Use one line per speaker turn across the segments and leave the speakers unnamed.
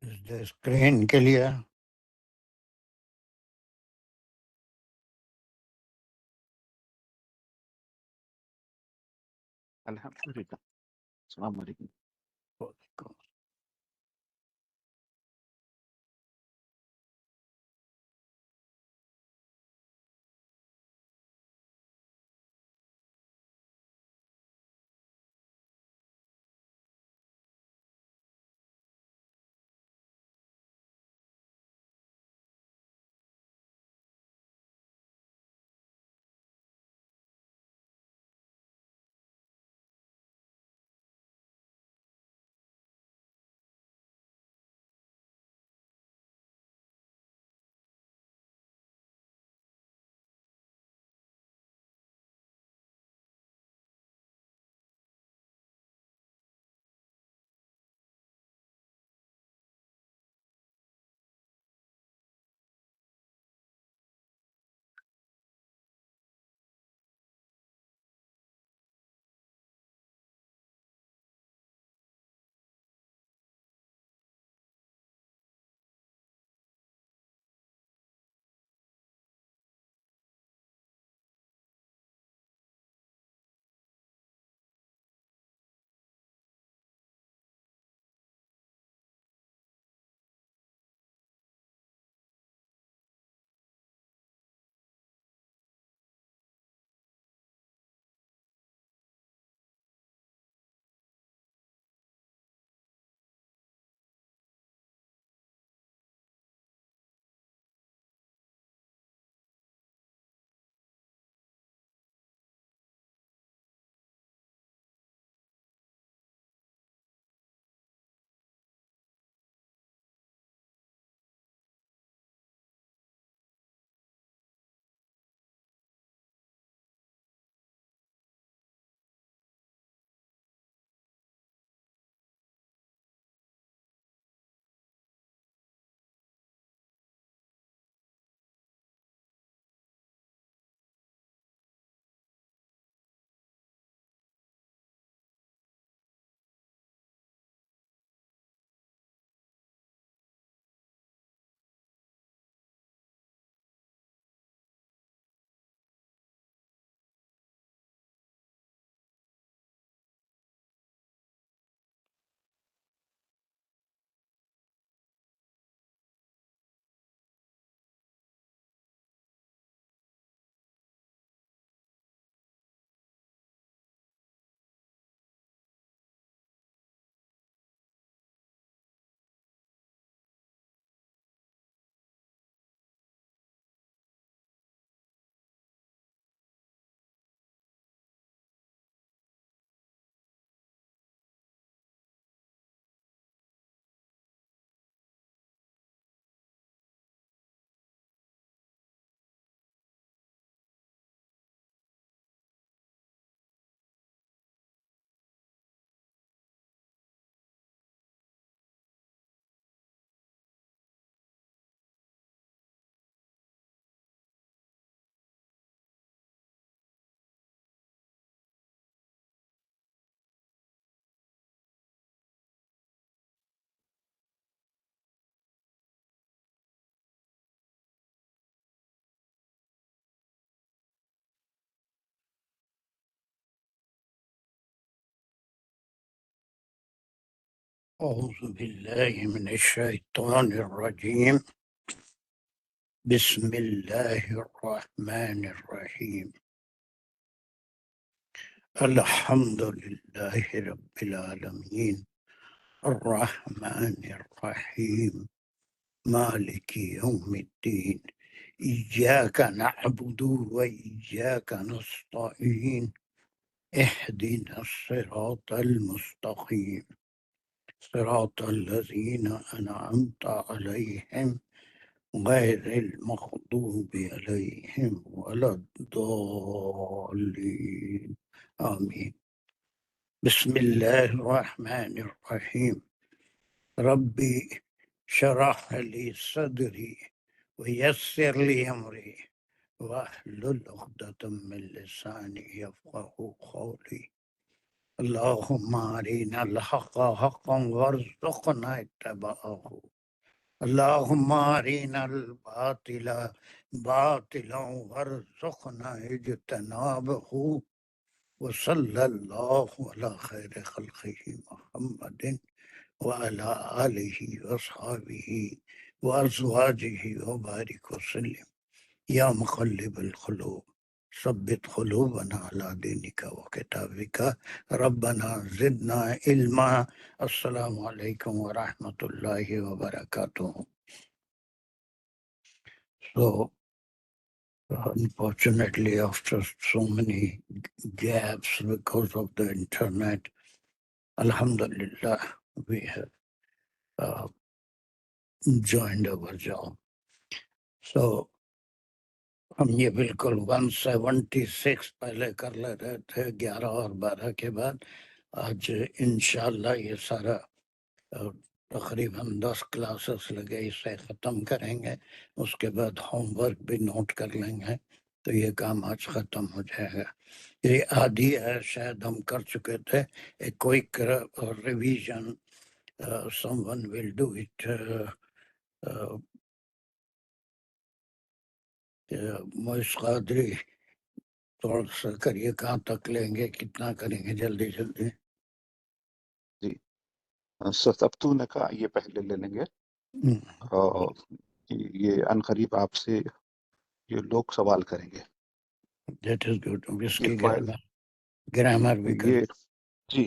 Is the screen clear?
الحمدللہ. السلام علیکم.
أعوذ بالله من الشيطان الرجيم. بسم الله الرحمن الرحيم. الحمد لله رب العالمين الرحمن الرحيم مالك يوم الدين إياك نعبد وإياك نستعين اهدنا الصراط المستقيم صراط الذين أنعمت عليهم غير المغضوب عليهم ولا الضالين آمين. بسم الله الرحمن الرحيم. ربي شرح لي صدري ويسر لي أمري واحلل عقدة من لساني يفقه قولي. اللهم أرنا الحق حقا وارزقنا اتباعه اللهم أرنا الباطل باطلا وارزقنا اجتنابه وصلى الله على خير خلقه محمد وعلى آله وأصحابه وأزواجه وبارك وسلم يا مقلب القلوب ثبت قلوبنا على دينك وكتابك ربنا زدنا علما. السلام عليكم ورحمة الله وبركاته. So, unfortunately, after so many gaps because of the internet, Alhamdulillah, we have joined our job. So, ہم یہ بالکل 176 پہلے کر لے رہے تھے 11 اور 12 کے بعد. آج انشاءاللہ یہ سارا تقریباً 10 کلاسز لگے اسے ختم کریں گے. اس کے بعد ہوم ورک بھی نوٹ کر لیں گے تو یہ کام آج ختم ہو جائے گا. یہ آدھی ہے شاید ہم کر چکے تھے. ایک quick revision someone will do it. موئس قادری تھوڑا سا کریے. کہاں تک لیں گے, کتنا کریں گے, جلدی جلدی.
جی ستفتون کا یہ پہلے لے لیں گے. اور یہ ان قریب آپ سے یہ لوگ سوال کریں گے.
That is good. اس
یہ
کی
فائل
گرامر بھی کر
یہ
دیں.
جی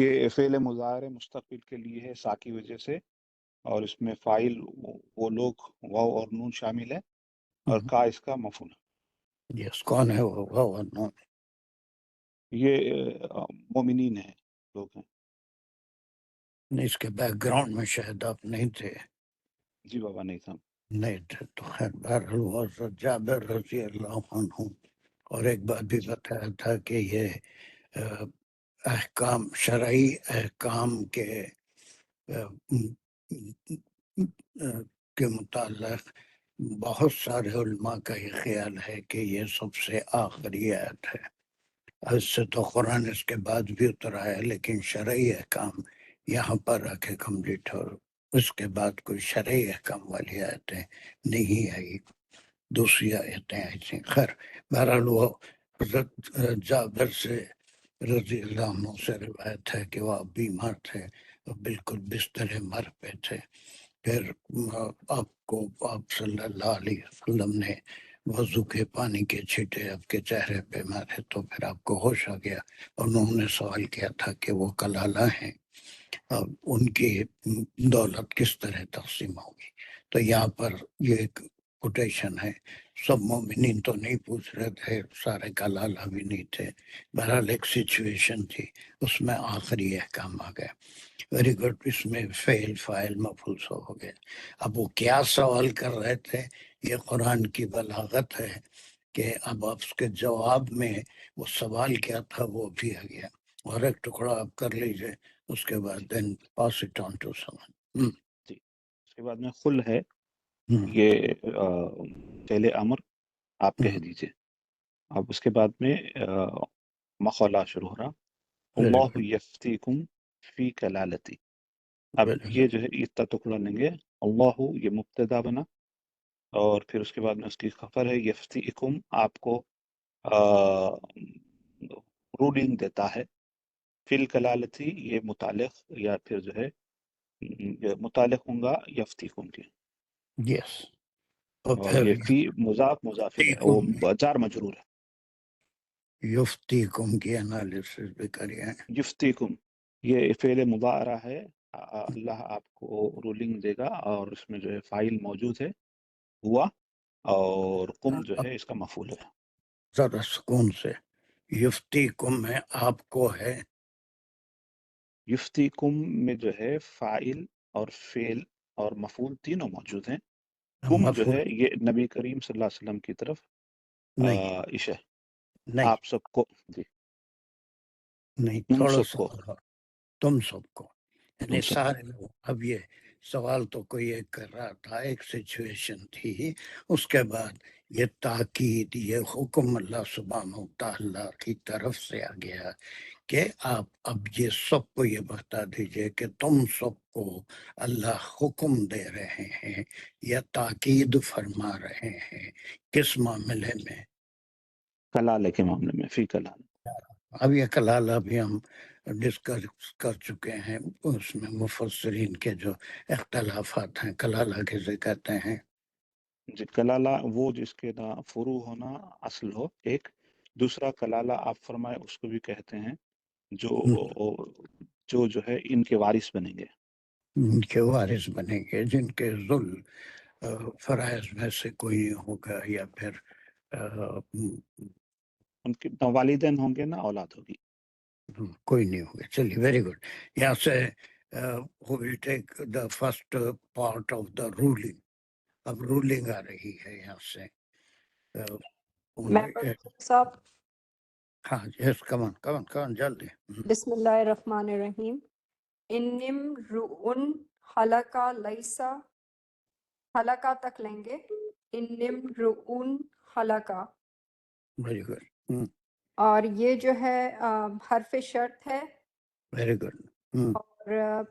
یہ فعل مضارع مستقبل کے لیے ہے سا کی وجہ سے, اور اس میں فاعل وہ لوگ واو اور نون شامل ہے, اور کا اس کا مفعول.
یس, کون ہے وہ؟
یہ مومنین ہیں, لوگ ہیں.
اس کے بیک گراؤنڈ میں شاید آپ نہیں تھے.
جی بابا نہیں تھا.
نہیں تھے تو خیر. بہرحال جابر رضی اللہ عنہ. اور ایک بات بھی بتایا تھا کہ یہ احکام, شرعی احکام کے متعلق بہت سارے علماء کا یہ خیال ہے کہ یہ سب سے آخری آیت ہے. اس سے تو قرآن اس کے بعد بھی اترا ہے, لیکن شرعی احکام یہاں پر آ کے کمپلیٹ ہو. اس کے بعد کوئی شرعی احکام والی آیتیں نہیں آئی, دوسری آیتیں آئی تھیں. خیر بہرحال وہ حضرت جابر سے رضی اللہ عنہ سے روایت ہے کہ وہ بیمار تھے, بالکل بستر مرگ پہ تھے. پھر آپ صلی اللہ علیہ وسلم نے وضو کے پانی کے چھینٹے آپ کے چہرے پہ مارے تو پھر آپ کو ہوش آ گیا. انہوں نے سوال کیا تھا کہ وہ کلالہ ہیں, اب ان کی دولت کس طرح تقسیم ہوگی. تو یہاں پر یہ ایک کوٹیشن ہے. سب مومنین تو نہیں پوچھ رہے تھے, سارے کلالہ بھی نہیں تھے. بہرحال ایک سچویشن تھی, اس میں آخری احکام آ گئے. Very good. اس میں فعل فاعل مفعول سو ہو گیا. اب وہ کیا سوال کر رہے تھے, یہ قرآن کی بلاغت ہے کہ اب آپ اس کے جواب میں وہ سوال کیا تھا وہ بھی آ گیا. اور ایک ٹکڑا آپ کر لیجئے, اس کے بعد دین پاس اٹ آن ٹو سمن.
جی اس کے بعد میں خل ہے, یہ فعل امر آپ کہہ دیجئے. اب اس کے بعد میں مخولا شروع ہو رہا, اللہ یفتیکم فی کلالتی. اب یہ جو ہے اتنا ٹکڑا لیں گے. اللہ یہ مبتدا بنا, اور پھر اس کے بعد میں اس کی خبر ہے یفتیکم, آپ کو رولنگ دیتا ہے. فی الکلالتی یہ متعلق یا پھر جو ہے متعلق ہوں گا یفتیکم کے.
یس.
اور یہ فی مضاف مضاف ہے, وہ جار مجرور ہے.
یفتیکم کی انالیسس بھی کریے.
یفتیکم یہ فعل مضارع ہے, اللہ آپ کو رولنگ دے گا, اور اس میں جو ہے فاعل موجود ہے ہوا, اور قم جو ہے اس کا مفعول ہے.
ذرا سکون سے. یفتیکم میں آپ کو ہے,
یفتیکم میں جو ہے فاعل اور فعل اور مفعول تینوں موجود ہیں. کم جو ہے یہ نبی کریم صلی اللہ علیہ وسلم کی طرف عشاء,
نہیں
آپ سب کو. جی
نہیں,
تم
تھوڑا
سب
سا
کو,
تم سب کو, یعنی
تم سب کو.
سارے لوگ. اب یہ سوال تو کوئی ایک کر رہا تھا, ایک سچویشن تھی, اس کے بعد یہ تاکید، یہ حکم اللہ سبحانہ و تعالیٰ کی طرف سے آ گیا کہ آپ اب یہ سب کو یہ بتا دیجئے کہ تم سب کو اللہ حکم دے رہے ہیں یا تاکید فرما رہے ہیں کس معاملے میں؟
کلالے کے معاملے میں، فی کلالہ.
اب یہ کلالہ بھی ہم ڈسکس کر چکے ہیں، اس میں مفسرین کے جو اختلافات ہیں کلالہ کسے کہتے ہیں.
جی، کلالہ وہ جس کے نہ فروع ہونا اصل ہو، ایک. دوسرا کلالہ آپ فرمائے اس کو بھی کہتے ہیں جو ہے ان کے وارث بنیں گے.
ان کے وارث بنیں گے جن کے فرائض میں سے کوئی نہیں ہوگا، یا پھر
ان کے نہ والدین ہوں گے نہ اولاد ہوگی.
کوئی نہیں ہوگا. چلیے، ویری گڈ. یہاں سے who will take the first part of the ruling. اب رولنگ آ رہی ہے یہاں سے.
صاحب
ہاں، یس، کمان جلدی.
بسم اللہ الرحمن الرحیم. انم رؤن حلقہ لیسا، حلقہ تک لیں گے. انم رؤن حلقہ،
ویری گڈ،
اور یہ جو ہے حرف شرط ہے.
Very good.
اور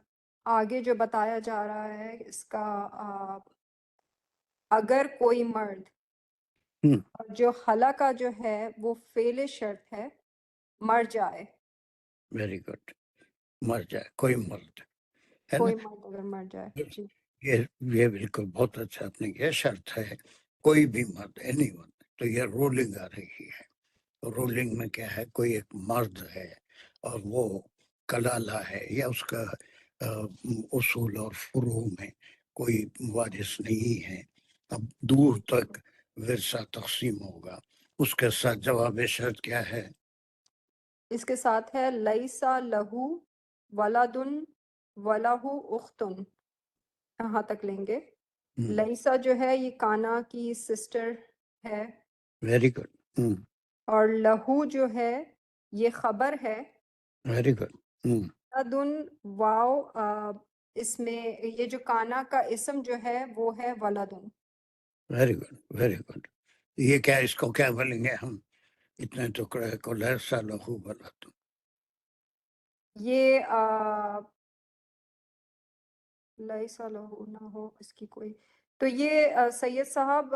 آگے جو بتایا جا رہا ہے اس کا اگر کوئی مرد، اور جو حلقہ جو ہے وہ فعل شرط ہے، مر جائے.
Very good. مر جائے کوئی مرد، ہے نا.
کوئی مرد اگر مر جائے. جی،
یہ بالکل بہت اچھا آپ نے، یہ شرط ہے کوئی بھی مرد، اینی ون. تو یہ رولنگ آ رہی ہے. رولنگ میں کیا ہے؟ کوئی ایک مرد ہے اور وہ کلالہ ہے، یا اس کا اصول اور فروع میں کوئی وارث نہیں ہے. اب دور تک ورثہ تقسیم ہوگا. اس کے ساتھ جواب شرط کیا ہے؟
اس کے ساتھ ہے لیسا لہو ولدن ولہ اختن. یہاں تک لیں گے. لیسا جو ہے یہ کانا کی سسٹر ہے،
ویری گڈ.
اور لہو جو ہے یہ خبر ہے.
Very good.
ولدن واو اس میں یہ جو کانا کا اسم جو ہے وہ ہے well done.
Very good, very good. یہ کیا، اس کو کیا بولیں گے ہم؟ اتنے ٹکڑے کو لیسا لہو ولد.
یہ لیسا لہو نہ ہو اس کی کوئی، تو یہ سید صاحب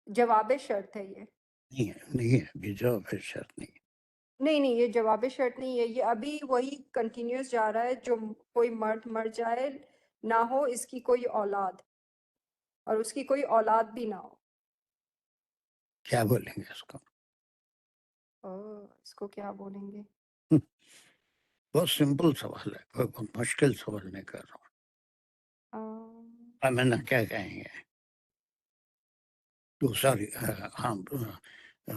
جواب شرط ہے. یہ
نہیں ہے بھی جواب شرط نہیں.
نہیں، یہ جواب شرط نہیں ہے. یہ ابھی وہی کنٹینیوس جا رہا ہے. جو کوئی مرد مر جائے، نہ ہو اس کی کوئی اولاد، اور اس کی کوئی اولاد بھی نہ ہو.
کیا بولیں گے اس کو؟
اس کو کیا بولیں گے؟
بہت سمپل سوال ہے، کوئی بہت مشکل سوال نہیں کر رہا ہوں. میں نے کیا کہیں گے؟ سوری، ہاں،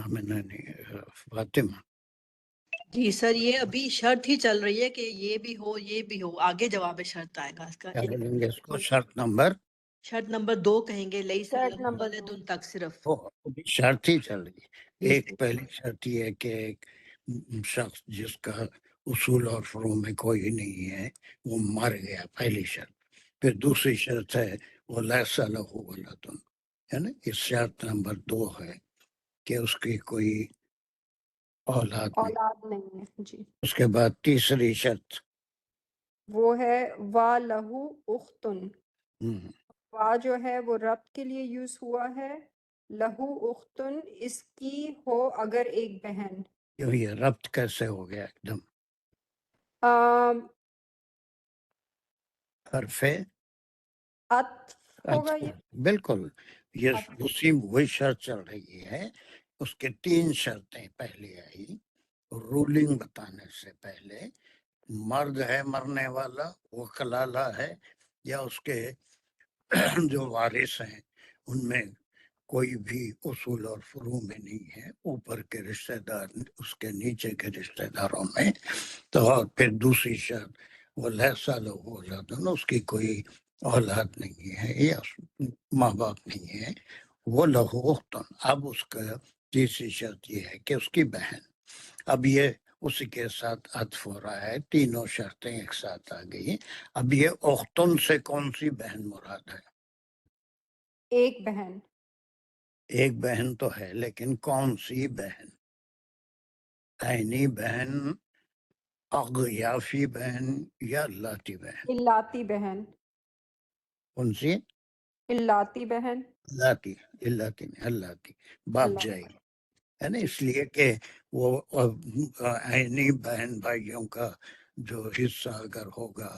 میں نے فاطمہ.
جی سر، یہ ابھی شرط ہی چل رہی ہے کہ یہ بھی ہو یہ بھی ہو، آگے جواب شرط آئے گا اس کا.
کیا بولیں گے اس کو؟ شرط نمبر
2 کہیں گے، لیسا
شرط
لہو
نمبر
ولدن تک صرف.
شرط ہی چل رہی ہے.
جی
ایک پہلی شرط یہ ہے کہ ایک شخص جس کا اصول اور فروع میں کوئی نہیں ہے وہ مر گیا، پہلی شرط. پھر دوسری شرط ہے وہ لیسا لہو ولدن، ہے نا. اس شرط نمبر 2 ہے کہ اس کی کوئی اولاد نہیں.
اولاد نہیں ہے. جی،
اس کے بعد تیسری شرط
وہ ہے وا لہو اختن.
ہم،
وا جو ہے وہ ربط کے لیے یوز ہوا ہے. لہو اختن اس کی ہو اگر ایک بہن.
یہ ربط کیسے ہو گیا ایک دم؟ حرف
عطف ہوگا
اچھا،
یہ.
بالکل. یہ
عطف.
وہی شرط چل رہی ہے. اس کے 3 شرطیں پہلے آئی رولنگ بتانے سے پہلے. مرد ہے مرنے والا، وہ کلالہ ہے، یا اس کے جو وارث ہیں ان میں کوئی بھی اصول اور فروع میں نہیں ہے، اوپر کے رشتہ دار اس کے نیچے کے رشتہ داروں میں. تو اور پھر دوسری شرط وہ لیسا لہو ولدن، اس کی کوئی اولاد نہیں ہے یا ماں باپ نہیں ہے، وہ لہو اختن. اب اس کا تیسری شرط یہ ہے کہ اس کی بہن. اب یہ اسی کے ساتھ عطف ہو رہا ہے، تینوں شرطیں ایک ساتھ آ گئی. اب یہ اختن سے کون سی بہن مراد ہے؟
ایک بہن.
ایک بہن تو ہے لیکن کون سی بہن؟ عینی بہن، اغیافی بہن یا لاتی بہن؟
اللاتی بہن،
کون سی؟
اللاتی بہن،
لاتی، اللاتی نہیں، اللاتی باپ
اللہ
جائے گی، ہے نا،
جی
اس لیے کہ وہ عینی بہن بھائیوں کا جو حصہ اگر ہوگا،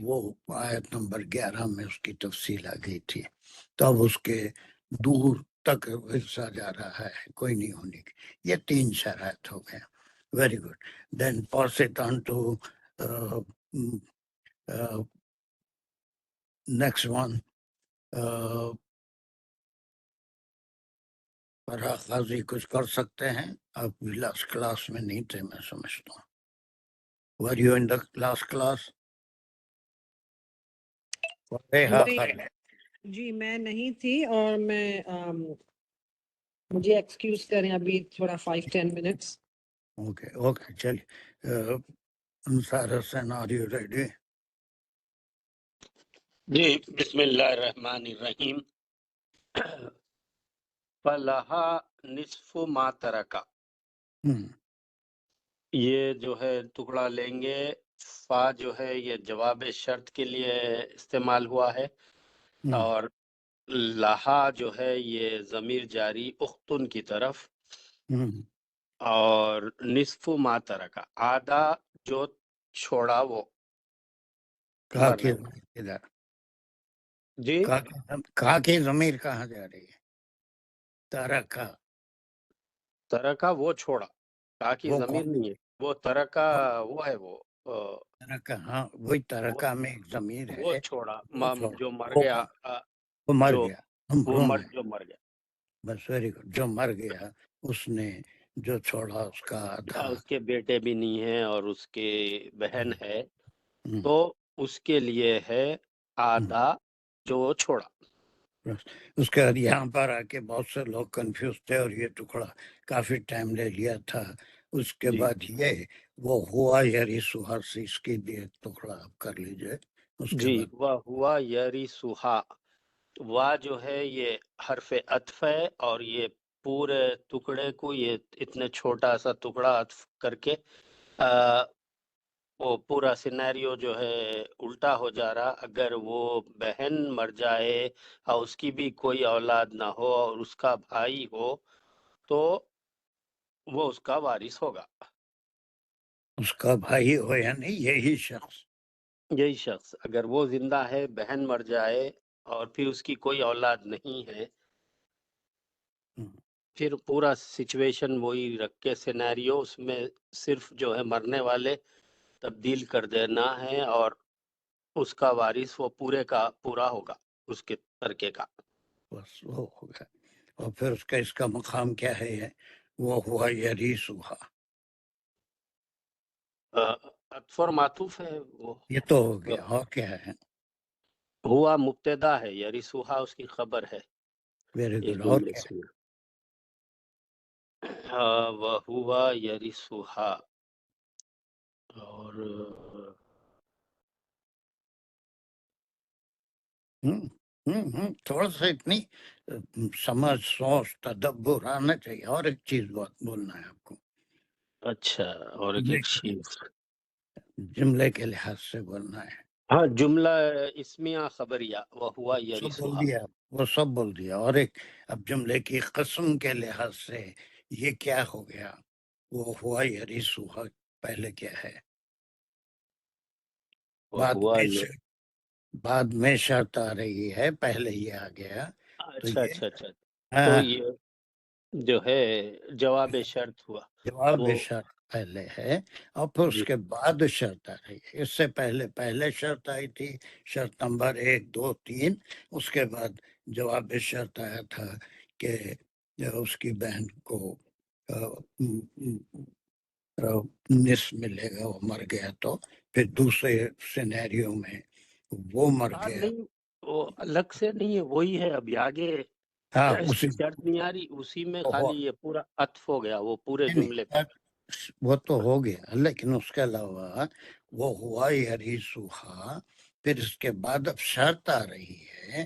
وہ آیت نمبر 11 میں اس کی تفصیل آ گئی تھی، تب اس کے دور تک حصہ جا رہا ہے، کوئی نہیں ہونے کی۔ یہ 3 شرائط ہو گئے۔ Very good, then pass it on to next one. Farah Qazi کچھ کر سکتے ہیں؟ آپ لاسٹ کلاس میں نہیں تھے، میں سمجھتا ہوں۔ Were you in the last class? Fariha
نہیں
خان،
جی میں نہیں تھی، اور میں مجھے ایکسکیوز کریں ابھی تھوڑا 5-10 منٹس۔
اوکے اوکے، چلیے۔ انصار حسین، آر یو ریڈی؟
جی، بسم اللہ الرحمن الرحیم۔ فَلَهَا نِصْفُ مَا تَرَكَ، یہ جو ہے ٹکڑا لیں گے۔ فا جو ہے یہ جواب شرط کے لیے استعمال ہوا ہے، اور لہا جو ہے یہ ضمیر جاری اختن کی طرف، اور نصف ما ترکا آدھا جو چھوڑا وہ
کہا
مرنے
کہ
والا۔
ادھر
جی،
کہا کہ ضمیر کہاں جا رہی ہے؟ ترکا،
ترکا وہ چھوڑا، کہا کہ
وہ
ضمیر
کون؟
نہیں ہے، وہ ترکا وہ ہے، وہ
ترکا، ہاں وہی
وہ
ترکا میں ایک ضمیر
وہ
ہے،
چھوڑا،
وہ چھوڑا،
جو مر
وہ
گیا،
کون؟ وہ مر
جو
گیا، ہم
وہ
روم ہے،
جو مر گیا،
بس ویری گڈ، جو مر گیا اس نے جو چھوڑا اس کا آدھا۔
اس کے بیٹے بھی نہیں ہیں اور اس کے بہن ہے،
ہم،
تو اس کے لیے ہے
ہم،
آدھا جو چھوڑا۔
بس۔ اس کے بعد یہاں پر آ کے بہت سے لوگ کنفیوز تھے اور یہ ٹکڑا کافی ٹائم لے لیا تھا۔ اس کے
جی
بعد یہ وہ ہوا یری سہر سے، اس کی بھی ایک ٹکڑا آپ کر لیجئے۔ اس کے
جی،
بعد
وہ ہوا یری سہا، وا جو ہے یہ حرف عطف ہے، اور یہ پورے ٹکڑے کو، یہ اتنے چھوٹا سا ٹکڑا عطف کر کے وہ پورا سینیریو جو ہے الٹا ہو جا رہا۔ اگر وہ بہن مر جائے اور اس کی بھی کوئی اولاد نہ ہو اور اس کا بھائی ہو، تو وہ اس کا وارث ہوگا۔
اس کا بھائی ہو یا نہیں، یہی شخص،
یہی شخص اگر وہ زندہ ہے، بہن مر جائے اور پھر اس کی کوئی اولاد نہیں ہے،
ہم،
پھر پورا سچویشن وہی رکھ کے سینیریو، اس میں صرف جو ہے مرنے والے تبدیل کر دینا ہے، اور اس کا وارث وہ پورے کا پورا ہوگا اس کے ترکے کا۔
بس وہ ہوگا۔ اور پھر اس کا مقام کیا ہے؟ وہ ہوا یری سہا،
عطف اور معطوف ہے وہ۔
یہ تو ہو گیا، اور کیا ہے؟
ہوا مبتدا ہے، یرثها اس کی خبر ہے
ویری
اس
گڈ، اور
جملے
کیا ہے؟
سے۔ وَهُوَ يَرِثُهَا، اور
تھوڑا سا اتنی سمجھ سوچ تدبر آنا چاہیے۔ اور ایک چیز بولنا ہے آپ کو،
اچھا، اور ایک چیز،
جملے کے لحاظ سے بولنا ہے۔
ہاں، جملہ اسمیہ خبریہ، وَهُوَ
سب بول
يَرِثُهَا۔
دیا، وہ سب بول دیا۔ اور ایک اب جملے کی قسم کے لحاظ سے یہ کیا ہو گیا؟ وہ ہوا یری سوہا پہلے کیا ہے؟
وَهُوَ
بعد میں شرط آ رہی ہے، پہلے یہ آ گیا، تو
اچھا
یہ
اچھا اچھا، تو
ہاں،
یہ جو ہے جواب شرط ہوا
جواب
وہ۔
شرط پہلے ہے، اور پھر اس
جی
کے بعد شرط آ رہی ہے۔ اس سے پہلے شرط آئی تھی، شرط نمبر 1 2 3، اس کے بعد جواب شرط آیا تھا کہ اس کی بہن کو نصف ملے گا، وہ مر گیا تو۔ پھر دوسرے سینیریو میں وہ مر گیا،
نہیں، وہ الگ سے نہیں ہے، وہی ہے، ابھی آگے
ہاں
اس
اسی
کی شرط نہیں آ رہی، اسی میں
وہ
خالی یہ پورا عطف ہو گیا وہ پورے
نہیں
جملے پہ۔
وہ تو ہو گیا، لیکن اس کے علاوہ وہ ہوا یری سوہا، پھر اس کے بعد اب شرط آ رہی ہے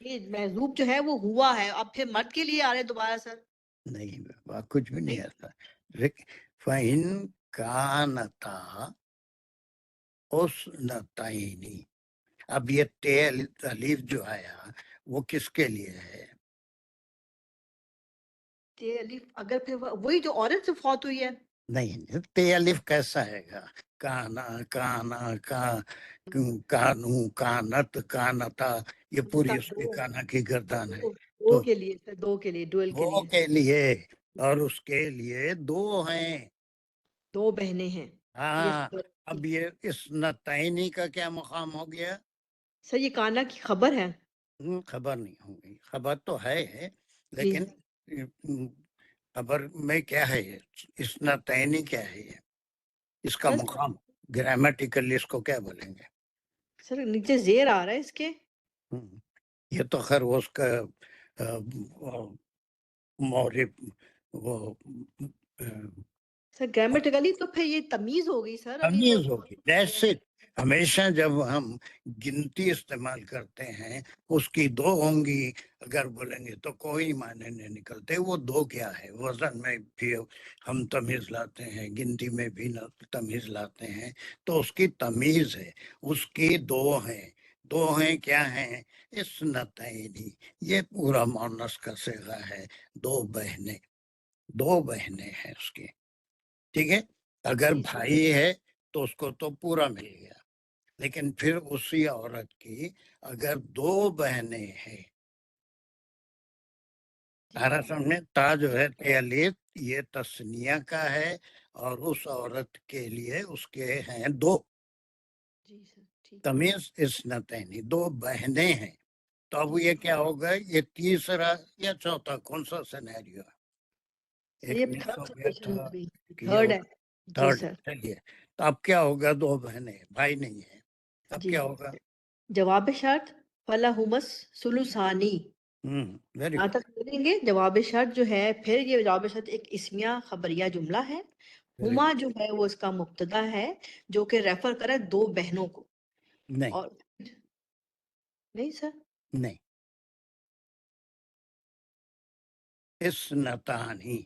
یہ محذوب جو ہے وہ ہوا ہے، اب پھر مرد کے لیے آ رہے دوبارہ سر؟
نہیں بابا، کچھ بھی نہیں
نہیں
ایسا. فَإِن كَانَتَا اثنتین. اب یہ تے الف جو آیا وہ کس کے لیے ہے؟
تے الف اگر پھر وہی جو عورت سے فوت ہوئی ہے.
نہیں، تے الف کیسا ہے گا؟ کانا، کانا، کانو، کانت، کانتا، یہ پوری اس کی کانا کی گردان ہے.
دو کے لیے سر، دو کے لیے، ڈوئل کے
وہ
لیے
کے لیے اور اس کے لیے دو ہیں.
دو بہنیں ہیں.
ہاں، اب یہ اثنتین کا کیا مقام ہو گیا؟
سر یہ کانا کی خبر ہے.
خبر نہیں ہوگی، خبر تو ہے
جی
لیکن خبر میں کیا ہے؟ اثنتین کیا ہے یہ؟ اس کا
سر
مقام گرامیٹیکلی اس کو کیا بولیں گے؟
سر نیچے زیر آ رہا ہے اس کے.
یہ تو خیر وہ اس کا مورب وہ
سر گرامیٹیکلی تو پھر یہ تمیز ہو گئی سر. ابھی
تمیز ہوگی. جیسے ہمیشہ جب ہم گنتی استعمال کرتے ہیں اس کی دو ہوں گی، اگر بولیں گے تو کوئی معنی نہیں نکلتے. وہ دو کیا ہے؟ وزن میں بھی ہم تمیز لاتے ہیں، گنتی میں بھی تمیز لاتے ہیں، تو اس کی تمیز ہے. اس کی دو ہیں. دو ہیں کیا ہیں؟ اثنتین. یہ پورا مؤنث کا صیغہ ہے. دو بہنیں، دو بہنیں ہیں اس کی. ٹھیک ہے. اگر
جی سر.
بھائی ہے تو اس کو تو پورا مل گیا، لیکن پھر اسی عورت کی اگر دو بہنیں ہیں، سارا سمجھے، تا جو ہے الف یہ تسنیہ کا ہے اور اس عورت کے لیے اس کے ہیں دو.
جی سر ٹھیک.
تمیز اثنتین، دو بہنیں ہیں. تو اب یہ کیا ہوگا؟ یہ تیسرا یا چوتھا کون سا سینیریو ہے؟ ایک
یہ
مس
تھرڈ
ہو گیا
سچویشن
تھا
ہو گئی.
کہ یہ
تھرڈ ہے. جی
تھرڈ.
سر.
چلیے، تو اب کیا ہوگا؟ دو بہنیں، بھائی نہیں ہے. اب
جی
کیا ہوگا؟
جواب شرط فلاحمس سلوسانی.
ویری
یہاں
گڈ.
تک بولیں گے. جواب شرط جو ہے، پھر یہ جواب شرط ایک اسمیہ خبریہ جملہ ہے. ہما جو ہے وہ اس کا مبتدا ہے جو کہ ریفر کرے دو بہنوں کو.
نہیں
اور نہیں سر،
نہیں، اثنتانی.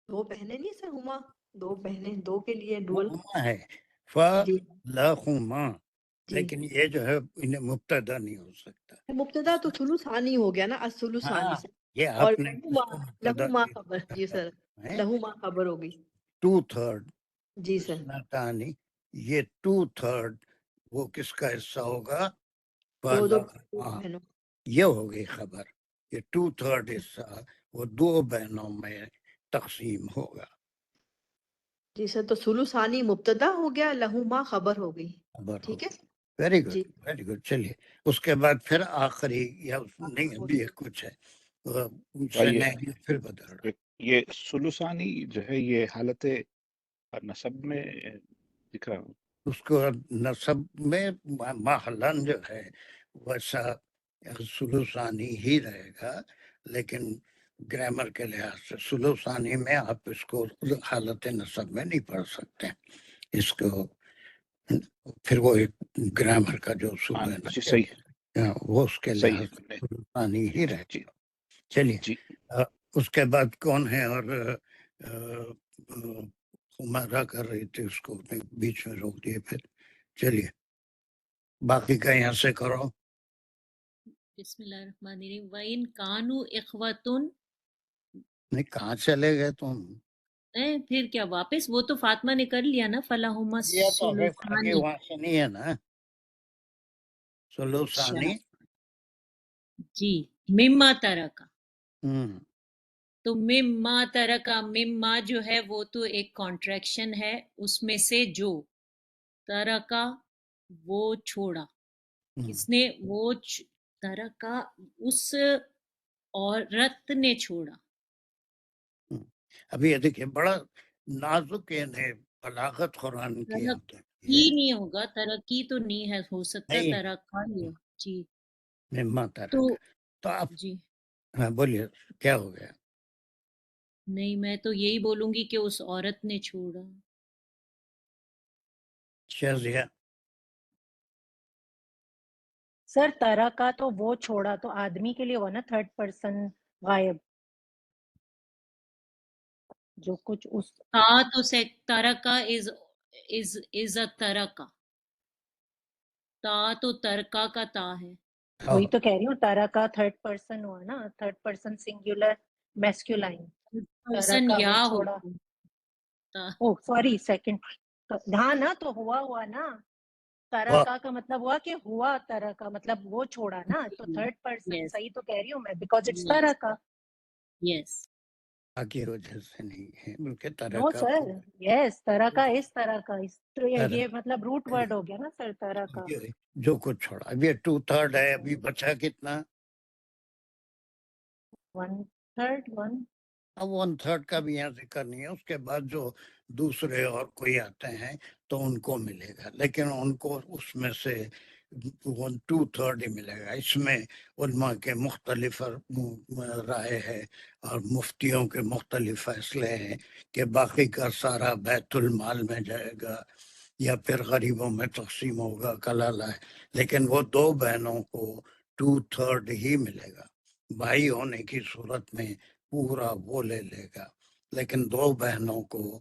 دو بہنیں نہیں سر، ہما دو بہنیں، دو کے لیے ڈول.
ہما ہے
جی
فلہما،
جی.
لیکن یہ جو ہے انہیں مبتدا نہیں ہو سکتا.
مبتدا تو ثلثانی ہو گیا نا، الثلثانی
ہاں،
سے.
یہ
اور
آپ نے اس کو مبتدا
لہما خبر. جی سر،
ہے.
لہما خبر ہو گئی.
2/3
جی سر.
اثنتانی. یہ 2/3 وہ کس کا حصہ ہوگا؟
دو دو
فلہما.
بہنوں.
یہ ہو گئی خبر. یہ 2/3 حصہ وہ دو بہنوں میں تقسیم ہوگا.
جی سر، تو ثلثانی مبتدا ہو گیا، لہما خبر ہو گئی.
خبر
ٹھیک ہے.
ہوگی. ویری گڈ،
جی
ویری گڈ. چلیے، اس کے بعد پھر آخری یا نہیں ابھی ایک کچھ ہے
بھائی
سینیریو پھر بدل رہا.
یہ سلوسانی جو ہے یہ حالت نصب میں دکھ رہا.
اس کو نصب میں محلن جو ہے ویسا سلوسانی ہی رہے گا، لیکن گرامر کے لحاظ سے سلوسانی میں آپ اس کو حالت نصب میں نہیں پڑھ سکتے. اس کو پھر وہ ایک گرامر کا جو اصول ہے نا
جی
کہ
صحیح
وہ اس کے
صحیح
لحاظ
ہے.
سے سلوسانی ہی رہے
جی
گا. چلیے،
جی
اس کے بعد کون ہے؟ اور ہمارا کر رہی تھی، اس کو بیچ میں روک دیے. پھر چلیے باقی کا یہاں سے کرو.
بسم اللہ الرحمن الرحیم. وَإِن كَانُوا إِخْوَةٌ.
نہیں، کہاں چلے گئے تم؟
پھر کیا واپس؟ وہ تو فاطمہ نے کر لیا نا، فلاحما
یہ تو آگے
سلوسانی.
وہاں سے نہیں ہے نا. سلوسانی.
جی، مما ترکا.
ہوں
تو مما ترکا، مما جو ہے وہ تو ایک کانٹریکشن ہے، اس میں سے جو ترکا وہ چھوڑا. کس نے؟ وہ ترکا اس عورت نے چھوڑا.
ابھی یہ دیکھیں، بڑا نازک بلاغت قرآن کی آپ دیکھیے.
ترقی نہیں ہوگا، ترقی تو نہیں ہے، ہو سکتا ہے
نہیں،
ترقا ہی ہے. جی
مما
تو
ترک. تو آپ
جی
ہاں بولیے، کیا ہو گیا؟
نہیں، میں تو یہی بولوں گی کہ اس عورت نے چھوڑا.
شازیہ
سر ترا کا تو وہ چھوڑا تو آدمی کے لیے ہوا نا تھرڈ پرسن غائب جو کچھ اس
تا تو ترکا از اے ترکا، تا تو ترکا کا تا ہے.
وہی تو کہہ رہی ہوں ترا کا تھرڈ پرسن ہوا نا تھرڈ پرسن سنگولر میسکیولائن ترا
پرسن
کا وہ
یا
چھوڑا
ہوتا ہے. تا
او سوری سیکنڈ ہاں نا تو ہوا نا ترا کا مطلب ہوا کہ ہوا ترا کا مطلب وہ چھوڑا نا تو تھرڈ پرسن
یس
صحیح تو کہہ رہی ہوں میں بیکاز اٹس
یس
ترا کا
یس
کی وجہ سے نہیں ہے بلکہ
نو
ترکا
سر یس ترا کا اس طرح کا
ترا
یہ مطلب روٹ ورڈ ہو گیا نا سر ترا کا
جو کچھ چھوڑا اب یہ 2/3 ہے ابھی بچا کتنا
1/3
اب 1/3 کا بھی یہاں ذکر نہیں ہے اس کے بعد جو دوسرے اور کوئی آتے ہیں تو ان کو ملے گا لیکن ان کو اس میں سے 2/3 ہی ملے گا اس میں علماء کے مختلف رائے ہے اور مفتیوں کے مختلف فیصلے ہیں کہ باقی کا سارا بیت المال میں جائے گا یا پھر غریبوں میں تقسیم ہوگا کلالہ ہے لیکن وہ 2 بہنوں کو 2/3 ہی ملے گا بھائی ہونے کی صورت میں پورا وہ لے لے گا لیکن 2 بہنوں کو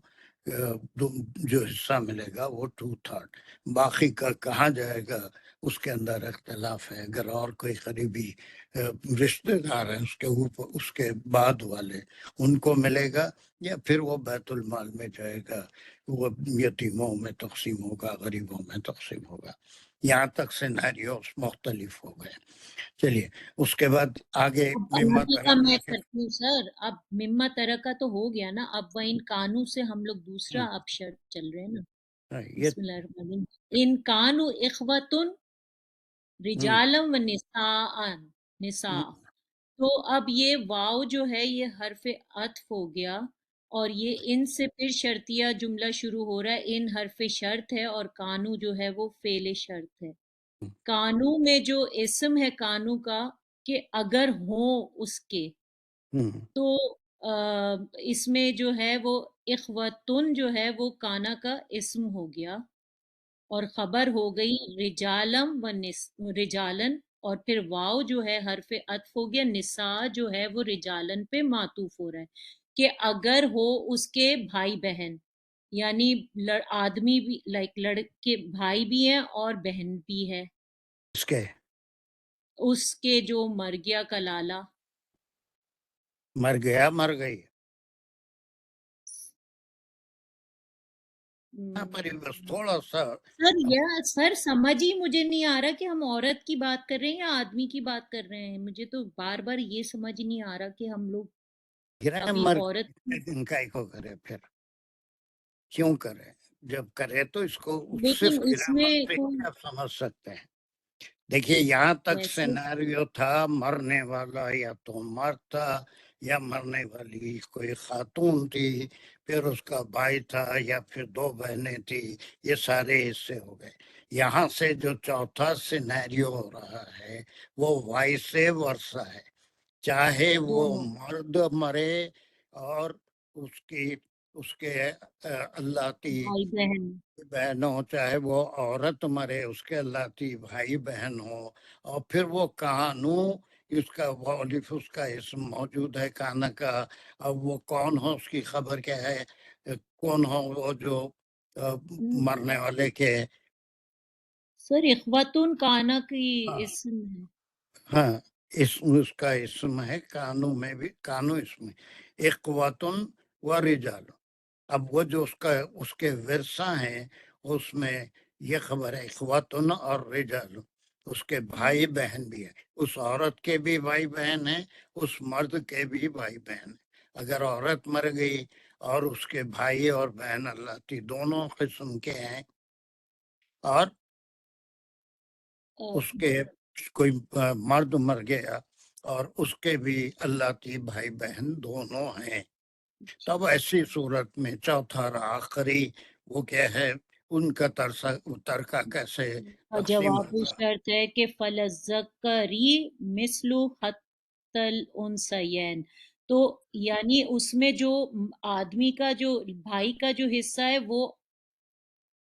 جو حصہ ملے گا وہ 2/3 باقی کا کہاں جائے گا اس کے اندر اختلاف ہے اگر اور کوئی قریبی رشتہ دار ہیں اس کے اوپر اس کے بعد والے ان کو ملے گا یا پھر وہ بیت المال میں جائے گا وہ یتیموں میں تقسیم ہوگا غریبوں میں تقسیم ہوگا یہاں تک سیناریوز مختلف ہو گئے چلیے اس کے بعد آگے
اب
مما
آگے کا میں
ترکا
کرتی ہوں سر. اب مما ترکا تو ہو گیا نا. اب وہ ان کانو سے ہم لوگ دوسرا اب شرط چل رہے ہیں نا.
یہ
بسم اللہ الرحمن الرحیم. ان کانو اخوتن رجالم و نساء. تو اب یہ واو جو ہے یہ حرف عطف ہو گیا اور یہ ان سے پھر شرطیہ جملہ شروع ہو رہا ہے. ان حرف شرط ہے اور کانو جو ہے وہ فعل شرط ہے. کانو میں جو اسم ہے کانو کا کہ اگر ہوں اس کے تو اس میں جو ہے وہ اخوتن جو ہے وہ کانا کا اسم ہو گیا اور خبر ہو گئی رجالم و رجالن اور پھر واو جو ہے حرف عطف ہو گیا. نساء جو ہے وہ رجالن پہ معطوف ہو رہا ہے کہ اگر ہو اس کے بھائی بہن یعنی آدمی بھی لائک لڑکے بھائی بھی ہیں اور بہن بھی ہے اس کے جو مر گیا کا لالا
مر گیا مر گئی پر بس تھوڑا سا
سر سمجھ ہی مجھے نہیں آ رہا کہ ہم عورت کی بات کر رہے ہیں یا آدمی کی بات کر رہے ہیں. مجھے تو بار بار یہ سمجھ نہیں آ رہا کہ ہم لوگ ابھی عورت
کائی کو کرے پھر کیوں کرے جب کرے تو اس کو
لیکن
صرف
اس میں
گرامر سے کیا سمجھ سکتے ہیں. دیکھیے یہاں تک
ویسے
سیناریو تھا مرنے والا یا تو مرد تھا یا مرنے والی کوئی خاتون تھی پھر اس کا بھائی تھا یا پھر 2 بہنیں تھی یہ سارے حصے ہو گئے. یہاں سے جو چوتھا سیناریو ہو رہا ہے وہ وائس ورثہ ہے چاہے وہ مرد مرے اور اس کے اللہ کی
بھائی بہن
بہن ہو چاہے وہ عورت مرے اس کے اللہ کی بھائی بہن ہو اور پھر وہ کانو اس کا والف اس کا اسم موجود ہے کانا کا. اب وہ کون ہو اس کی خبر کیا ہے کون ہو وہ جو مرنے والے کے
سر اخواتن کانا کی اسم ہے.
ہاں اس کا اسم ہے کانو میں بھی کانو اسم اخواتن و رجال. اب وہ جو اس کے ورثہ ہیں اس میں یہ خبر ہے اخواتن اور رجال اس کے بھائی بہن بھی ہیں اس عورت کے بھی بھائی بہن ہیں اس مرد کے بھی بھائی بہن ہیں. اگر عورت مر گئی اور اس کے بھائی اور بہن اللہ کی دونوں قسم کے ہیں اور اس کے کوئی مرد مر گیا اور اس کے بھی اللہ کی بھائی بہن دونوں ہیں تب ایسی صورت میں چوتھا اور آخری وہ کیا ہے ان کا ترکہ کیسے تقسیم
جواب
ہوگا.
شرط ہے کہ فلذکری مثل حت الانثیین. تو یعنی اس میں جو آدمی کا جو بھائی کا جو حصہ ہے وہ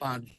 5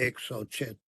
106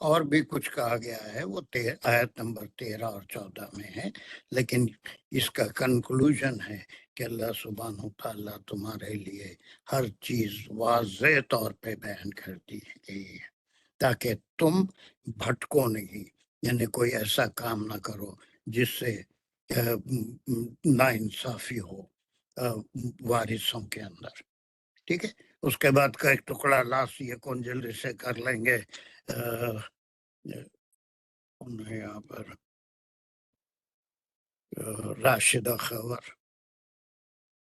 اور بھی کچھ کہا گیا ہے، وہ آیت نمبر 13 اور 14 میں ہے، لیکن اس کا کنکلوژن ہے کہ اللہ سبحانہ و تعالیٰ تمہارے لیے ہر چیز واضح طور پہ بیان کرتی ہے تاکہ تم بھٹکو نہیں، یعنی کوئی ایسا کام نہ کرو جس سے نا انصافی ہو وارثوں کے اندر. ٹھیک ہے، اس کے بعد کا ایک ٹکڑا لاس یہ کون جلدی سے کر لیں گے. یہاں پر راشدہ خبر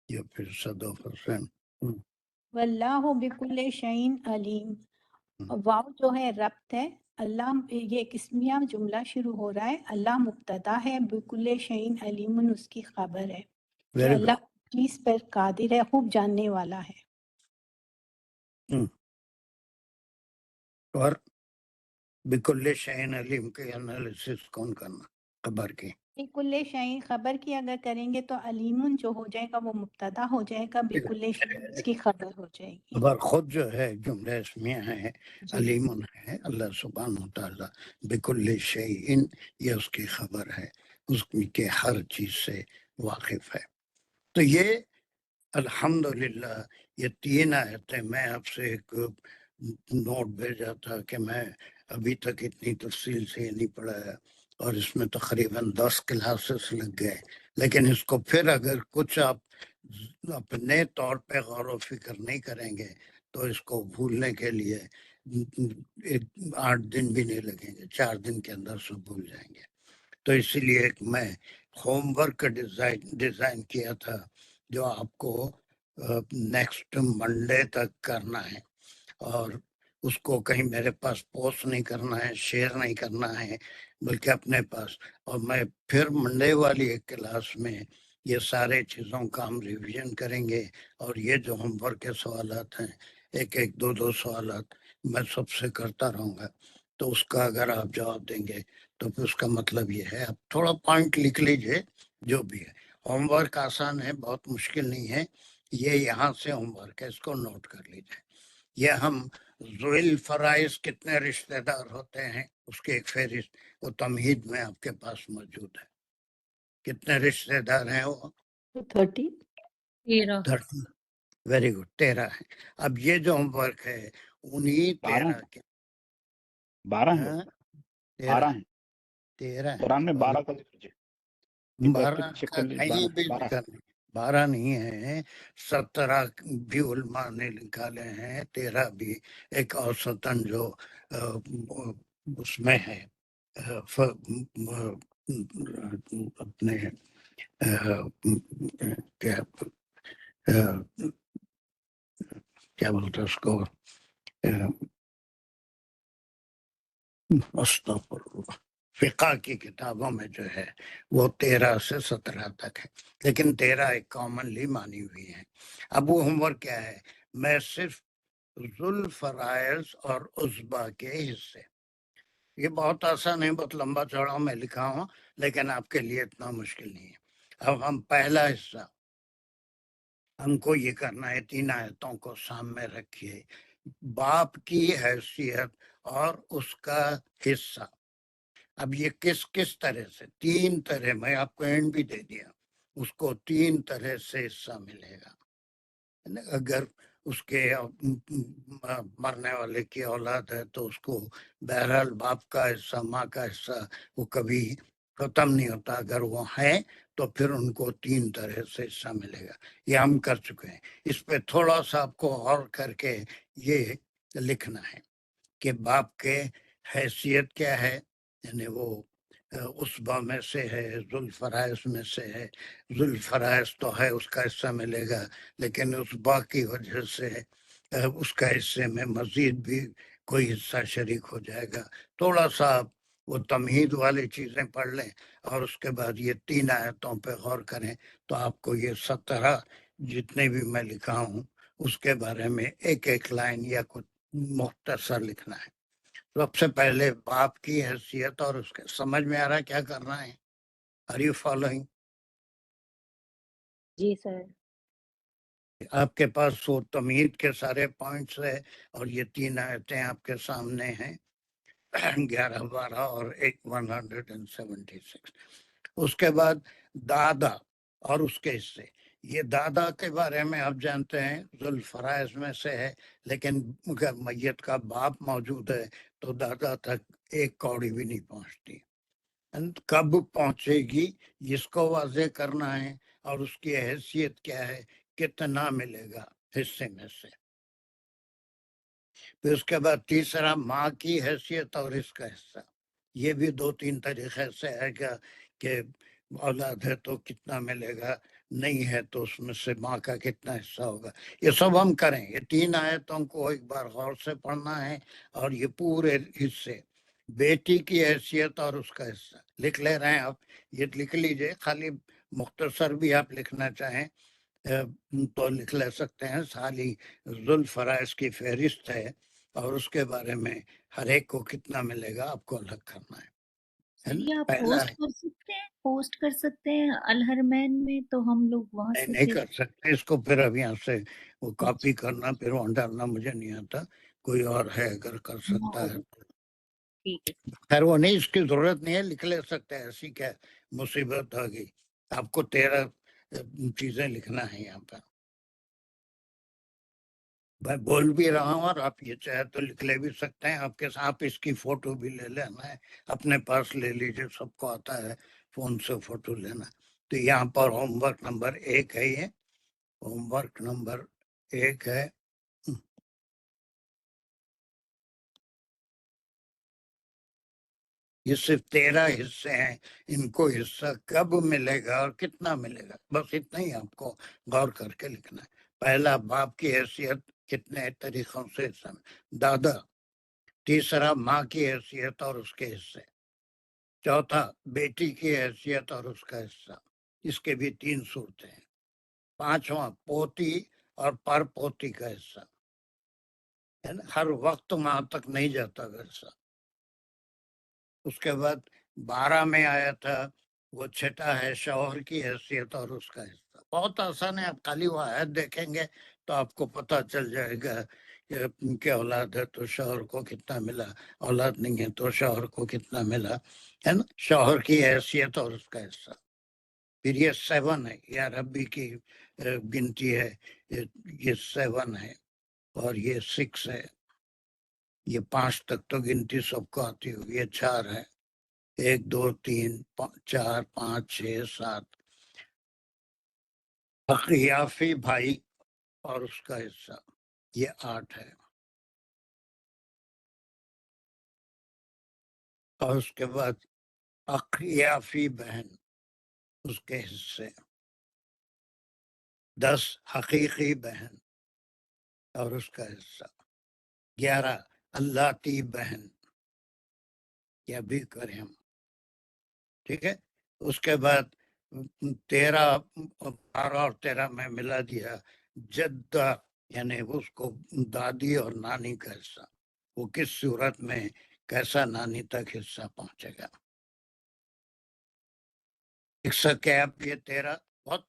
یا پھر صدف حسین.
واللہ بکل شعین علیم. واو جو ہے ربط ہے، اللہ یہ ایک اسمیہ جملہ شروع ہو رہا ہے، اللہ مبتدا ہے، بکل شعین علیم اس کی خبر ہے کہ
ویری
اللہ چیز پر قادر ہے، خوب جاننے والا ہے.
گڈ. اور بکل شعین علیم کے انالیسس کون کرنا خبر کی؟
بکل شعین خبر کی اگر کریں گے تو علیمن جو ہو جائے گا وہ مبتدا ہو جائے گا، بکل شعین اس کی خبر ہو جائے گی.
خبر خود جو ہے جملہ اسمیہ ہے،
جی
علیم ہے، اللہ سبحانہ و تعالیٰ بکل شیء یہ اس کی خبر ہے، اس کے ہر چیز سے واقف ہے. تو یہ الحمدللہ یہ 3 آیتیں، میں آپ سے ایک نوٹ بھیجا تھا کہ میں ابھی تک اتنی تفصیل سے یہ نہیں پڑھا ہے، اور اس میں تقریباً 10 کلاسز لگ گئے، لیکن اس کو پھر اگر کچھ آپ اپنے طور پہ غور و فکر نہیں کریں گے تو اس کو بھولنے کے لیے 8 دن بھی نہیں لگیں گے، 4 دن کے اندر سب بھول جائیں گے. تو اسی لیے میں ہوم ورک ڈیزائن کیا تھا جو آپ کو نیکسٹ منڈے تک کرنا ہے، اور اس کو کہیں میرے پاس پوسٹ نہیں کرنا ہے، شیئر نہیں کرنا ہے، بلکہ اپنے پاس. اور میں پھر منڈے والی ایک کلاس میں یہ سارے چیزوں کا ہم ریویژن کریں گے، اور یہ جو ہوم ورک کے سوالات ہیں، ایک 2 سوالات میں سب سے کرتا رہوں گا. تو اس کا اگر آپ جواب دیں گے تو پھر اس کا مطلب یہ ہے، آپ تھوڑا پوائنٹ لکھ لیجئے جو بھی ہے. ہوم ورک آسان ہے، بہت مشکل نہیں ہے. یہ یہاں سے ہوم ورک ہے، اس کو نوٹ کر لیجئے. یہ ہم ذوی الفرائض کتنے رشتہ دار ہوتے ہیں اس کی ایک فہرست وہ تمہید میں آپ کے پاس موجود ہے. کتنے رشتہ دار ہیں وہ؟
30.
13.
ویری گڈ، 13 ہے. اب یہ جو ہوم ورک ہے انہی 13 کے
12 ہیں، 12 ہیں
13
قرآن میں 12 کا ذکر ہے. ایک ویب
12
چیک
کا
کر لیجیے،
کہیں بھی
12
ذکر نہیں، 12 نہیں ہے. 17 بھی علماء نے نکالے ہیں، 13 بھی ایک اوسطاً جو اس میں ہے اپنے کیا بولتے اس کو، استغفر اللہ، فقہ کی کتابوں میں جو ہے وہ 13 سے 17 تک ہے، لیکن 13 ایک کامنلی مانی ہوئی ہے. اب وہ ہوم ورک کیا ہے؟ میں صرف ذوالفرائض اور عصبہ کے حصے، یہ بہت آسان ہے، بہت لمبا چوڑا میں لکھا ہوں، لیکن آپ کے لیے اتنا مشکل نہیں ہے. اب ہم پہلا حصہ ہم کو یہ کرنا ہے، 3 آیتوں کو سامنے رکھیے، باپ کی حیثیت اور اس کا حصہ. اب یہ کس طرح سے؟ 3 طرح، میں آپ کو اینڈ بھی دے دیا، اس کو 3 طرح سے حصہ ملے گا. اگر اس کے مرنے والے کی اولاد ہے تو اس کو بہرحال باپ کا حصہ، ماں کا حصہ وہ کبھی ختم نہیں ہوتا. اگر وہ ہیں تو پھر ان کو 3 طرح سے حصہ ملے گا. یہ ہم کر چکے ہیں. اس پہ تھوڑا سا آپ کو غور کر کے یہ لکھنا ہے کہ باپ کے حیثیت کیا ہے، یعنی وہ عصبہ میں سے ہے، ذوالفرائض میں سے ہے. ذوالفرائض تو ہے، اس کا حصہ ملے گا، لیکن عصبہ کی وجہ سے اس کا حصے میں مزید بھی کوئی حصہ شریک ہو جائے گا. تھوڑا سا آپ وہ تمہید والی چیزیں پڑھ لیں اور اس کے بعد یہ 3 آیتوں پہ غور کریں تو آپ کو یہ 17 جتنے بھی میں لکھا ہوں اس کے بارے میں ایک لائن یا کچھ مختصر لکھنا ہے. سب سے پہلے باپ کی حیثیت اور اس کے، سمجھ میں آ رہا ہے کیا کرنا ہے؟ Are you following؟
جی سر.
آپ کے پاس وہ تمہید کے سارے پوائنٹس ہے اور یہ 3 آیتیں آپ کے سامنے ہیں. 11 12 اور 176. اس کے بعد دادا اور اس کے حصے. یہ دادا کے بارے میں آپ جانتے ہیں ذوالفرائض میں سے ہے، لیکن اگر میت کا باپ موجود ہے تو دادا تک 1 کوڑی بھی نہیں پہنچتی. کب پہنچے گی اس کو واضح کرنا ہے، اور اس کی حیثیت کیا ہے، کتنا ملے گا حصے میں سے. پھر اس کے بعد تیسرا ماں کی حیثیت اور اس کا حصہ. یہ بھی 2-3 طریقے سے ہے گا کہ اولاد ہے تو کتنا ملے گا، نہیں ہے تو اس میں سے ماں کا کتنا حصہ ہوگا. یہ سب ہم کریں. یہ 3 آیتوں کو ایک بار غور سے پڑھنا ہے، اور یہ پورے حصے بیٹی کی حیثیت اور اس کا حصہ لکھ لے رہے ہیں آپ. یہ لکھ لیجئے، خالی مختصر بھی آپ لکھنا چاہیں تو لکھ لے سکتے ہیں. سالی ذوالفرائض کی فہرست ہے، اور اس کے بارے میں ہر ایک کو کتنا ملے گا آپ کو الگ کرنا ہے.
سر یہ آپ
پہلا
پوسٹ کر سکتے ہیں الحرمین میں، تو ہم لوگ وہاں سے
نہیں کر سکتے اس کو. پھر اب یہاں سے وہ کاپی کرنا پھر وہاں ڈالنا مجھے نہیں آتا. کوئی اور ہے اگر کر سکتا ہے تو.
ٹھیک ہے.
خیر وہ نہیں، اس کی ضرورت نہیں ہے، لکھ لے سکتے ہیں. ایسی کیا مصیبت آ گئی. آپ کو 13 چیزیں لکھنا ہے یہاں پہ. میں بول بھی رہا ہوں، اور آپ یہ چاہے تو لکھ لے بھی سکتے ہیں. آپ کے ساتھ اس کی فوٹو بھی لے لینا ہے، اپنے پاس لے لیجیے. سب کو آتا ہے فون سے فوٹو لینا. تو یہاں پر ہوم ورک نمبر 1 ہے. یہ ہوم ورک نمبر 1 ہے. یہ صرف 13 حصے ہیں. ان کو حصہ کب ملے گا اور کتنا ملے گا، بس اتنا ہی آپ کو غور کر کے لکھنا ہے. پہلا باپ کی حیثیت کتنے طریقوں سے حصہ میں، دادا. تیسرا ماں کی حیثیت اور اس کے حصے. چوتھا بیٹی کی حیثیت اور اس کا حصہ. اس کے بھی 3 صورتیں ہیں. پانچواں پوتی اور پر پوتی کا حصہ. ہر وقت ماں تک نہیں جاتا حصہ. اس کے بعد 12 میں آیا تھا وہ چھٹا ہے شوہر کی حیثیت اور اس کا حصہ. بہت آسان ہے. آپ خالی وہ آیت دیکھیں گے تو آپ کو پتہ چل جائے گا کہ اولاد ہے تو شوہر کو کتنا ملا، اولاد نہیں ہے تو شوہر کو کتنا ملا، ہے نا. شوہر کی حیثیت اور اس کا حصہ. پھر یہ 7 ہے، یہ عربی کی گنتی ہے. یہ 7 ہے، اور یہ 6 ہے. یہ 5 تک تو گنتی سب کو آتی ہوگی. یہ 4 ہے، 1 2 3 4 5 6 7. حقیافی بھائی اور اس کا حصہ، یہ 8 ہے. اور اس کے بعد حقیافی بہن، اس کے حصے. 10 حقیقی بہن اور اس کا حصہ. 11 اللہ کی بہن، یہ بھی کریں ہم. ٹھیک ہے. اس کے بعد 13 12 اور 13 میں ملا دیا جدہ، یعنی اس کو دادی اور نانی کا حصہ. وہ کس صورت میں کیسا نانی تک حصہ پہنچے گا. لکھ سکے آپ یہ 13 بہت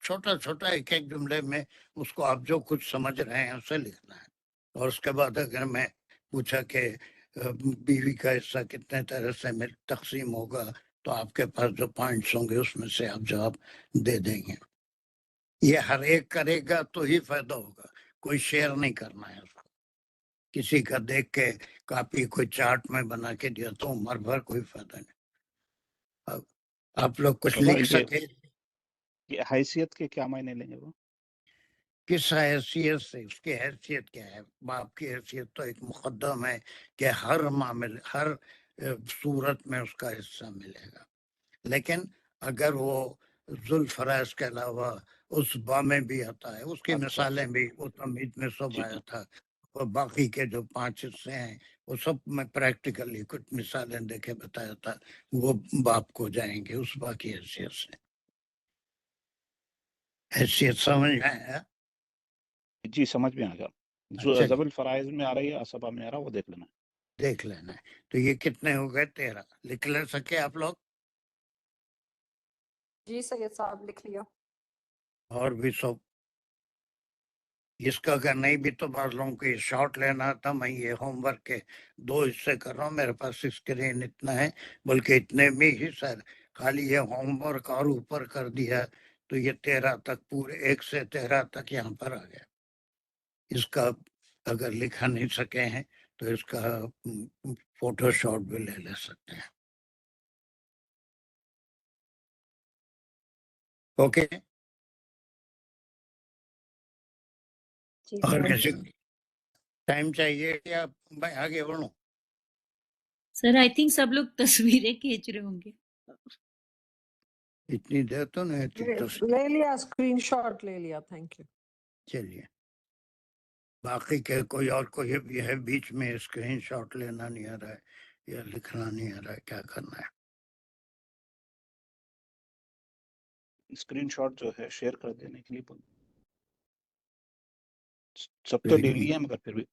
چھوٹا چھوٹا ایک ایک جملے میں. اس کو آپ جو کچھ سمجھ رہے ہیں اسے لکھنا ہے. اور اس کے بعد اگر میں پوچھا کہ بیوی کا حصہ کتنے طرح سے تقسیم ہوگا تو آپ کے پاس جو پوائنٹس ہوں گے اس میں سے آپ جواب دے دیں گے. یہ ہر ایک کرے گا تو ہی فائدہ ہوگا. کوئی شیئر نہیں کرنا ہے اس کو. کسی کا دیکھ کے کاپی کوئی چارٹ میں بنا کے دیا تو عمر بھر کوئی فائدہ نہیں. آپ لوگ کچھ لکھ سکے.
یہ حیثیت کے کیا معنی لیں گے وہ؟
کس حیثیت سے، اس کی حیثیت کیا ہے. باپ کی حیثیت تو ایک مقدم ہے کہ ہر معاملے ہر صورت میں اس کا حصہ ملے گا. لیکن اگر وہ ذوالفرائض کے علاوہ اس با میں بھی آتا ہے، اس کی مثالیں بھی وہ تمہید میں سب آیا تھا. اور باقی کے جو 5 حصے ہیں وہ سب میں پریکٹیکلی کچھ مثالیں دے کے بتایا تھا. وہ باپ کو جائیں گے اس با کی حیثیت سے. حیثیت سمجھ میں آیا؟
جی سمجھ میں آ گیا. ضبط الفرائض میں آ رہی ہے، اسبا میں آ رہا ہے، وہ دیکھ لینا.
دیکھ لینا ہے. تو یہ کتنے ہو گئے؟ 13. لکھ لے سکے آپ لوگ؟
جی سید صاحب لکھ لیا.
اور بھی سب اس کا اگر نہیں بھی تو بعض لوگوں کو یہ شارٹ لینا تھا. میں یہ ہوم ورک کے 2 حصے کر رہا ہوں. میرے پاس اسکرین اتنا ہے, بلکہ اتنے میں ہی سر خالی یہ ہوم ورک اور اوپر کر دیا تو یہ 13 تک, پورے 1 سے 13 تک یہاں پر آ گیا. اس کا اگر لکھا نہیں سکے ہیں تو اس کا فوٹو شاٹ بھی لے سکتے ہیں. اوکے,
جی
اور
سر.
کسی ٹائم چاہیے یا میں آگے بڑھوں؟
سر آئی تھنک سب لوگ تصویریں کھینچ رہے ہوں گے.
اتنی دیر تو نہیں تھی.
لے لیا اسکرین شاٹ لے لیا. Thank you.
چلیے, باقی کے کوئی اور کوئی بھی ہے بیچ میں اسکرین شاٹ لینا نہیں آ رہا ہے یا لکھنا نہیں آ رہا ہے, کیا کرنا ہے؟
اسکرین شاٹ جو ہے شیئر کر دینے کے لیے بول. سب تو لے لیا مگر پھر بھی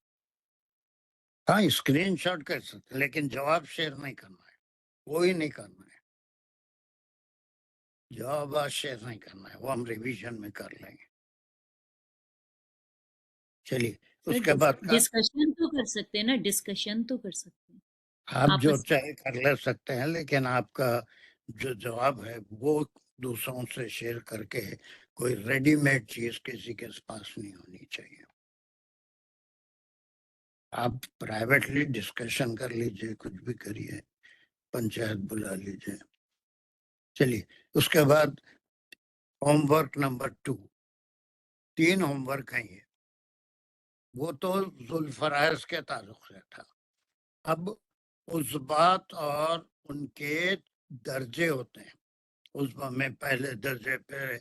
ہاں اسکرین شاٹ کر سکتے, لیکن جواب شیئر نہیں کرنا ہے, وہی نہیں کرنا ہے. جواب آج شیئر نہیں کرنا ہے, وہ ہم ریویژن میں کر لیں گے. چلیے اس کے بعد
ڈسکشن تو کر سکتے ہیں نا, ڈسکشن تو کر سکتے ہیں
آپ جو
آپس.
چاہے کر لے سکتے ہیں, لیکن آپ کا جو جواب ہے وہ دوسروں سے شیئر کر کے کوئی ریڈی میڈ چیز کسی کے پاس نہیں ہونی چاہیے. آپ پرائیویٹلی ڈسکشن کر لیجئے, کچھ بھی کریے, پنچایت بلا لیجئے. چلیے اس کے بعد home work number 2, 3 home work ہیں یہ, وہ تو ذوالفرائض کے تعلق سے تھا. اب عصبات اور ان کے درجے ہوتے ہیں. عصبہ میں پہلے درجے پہ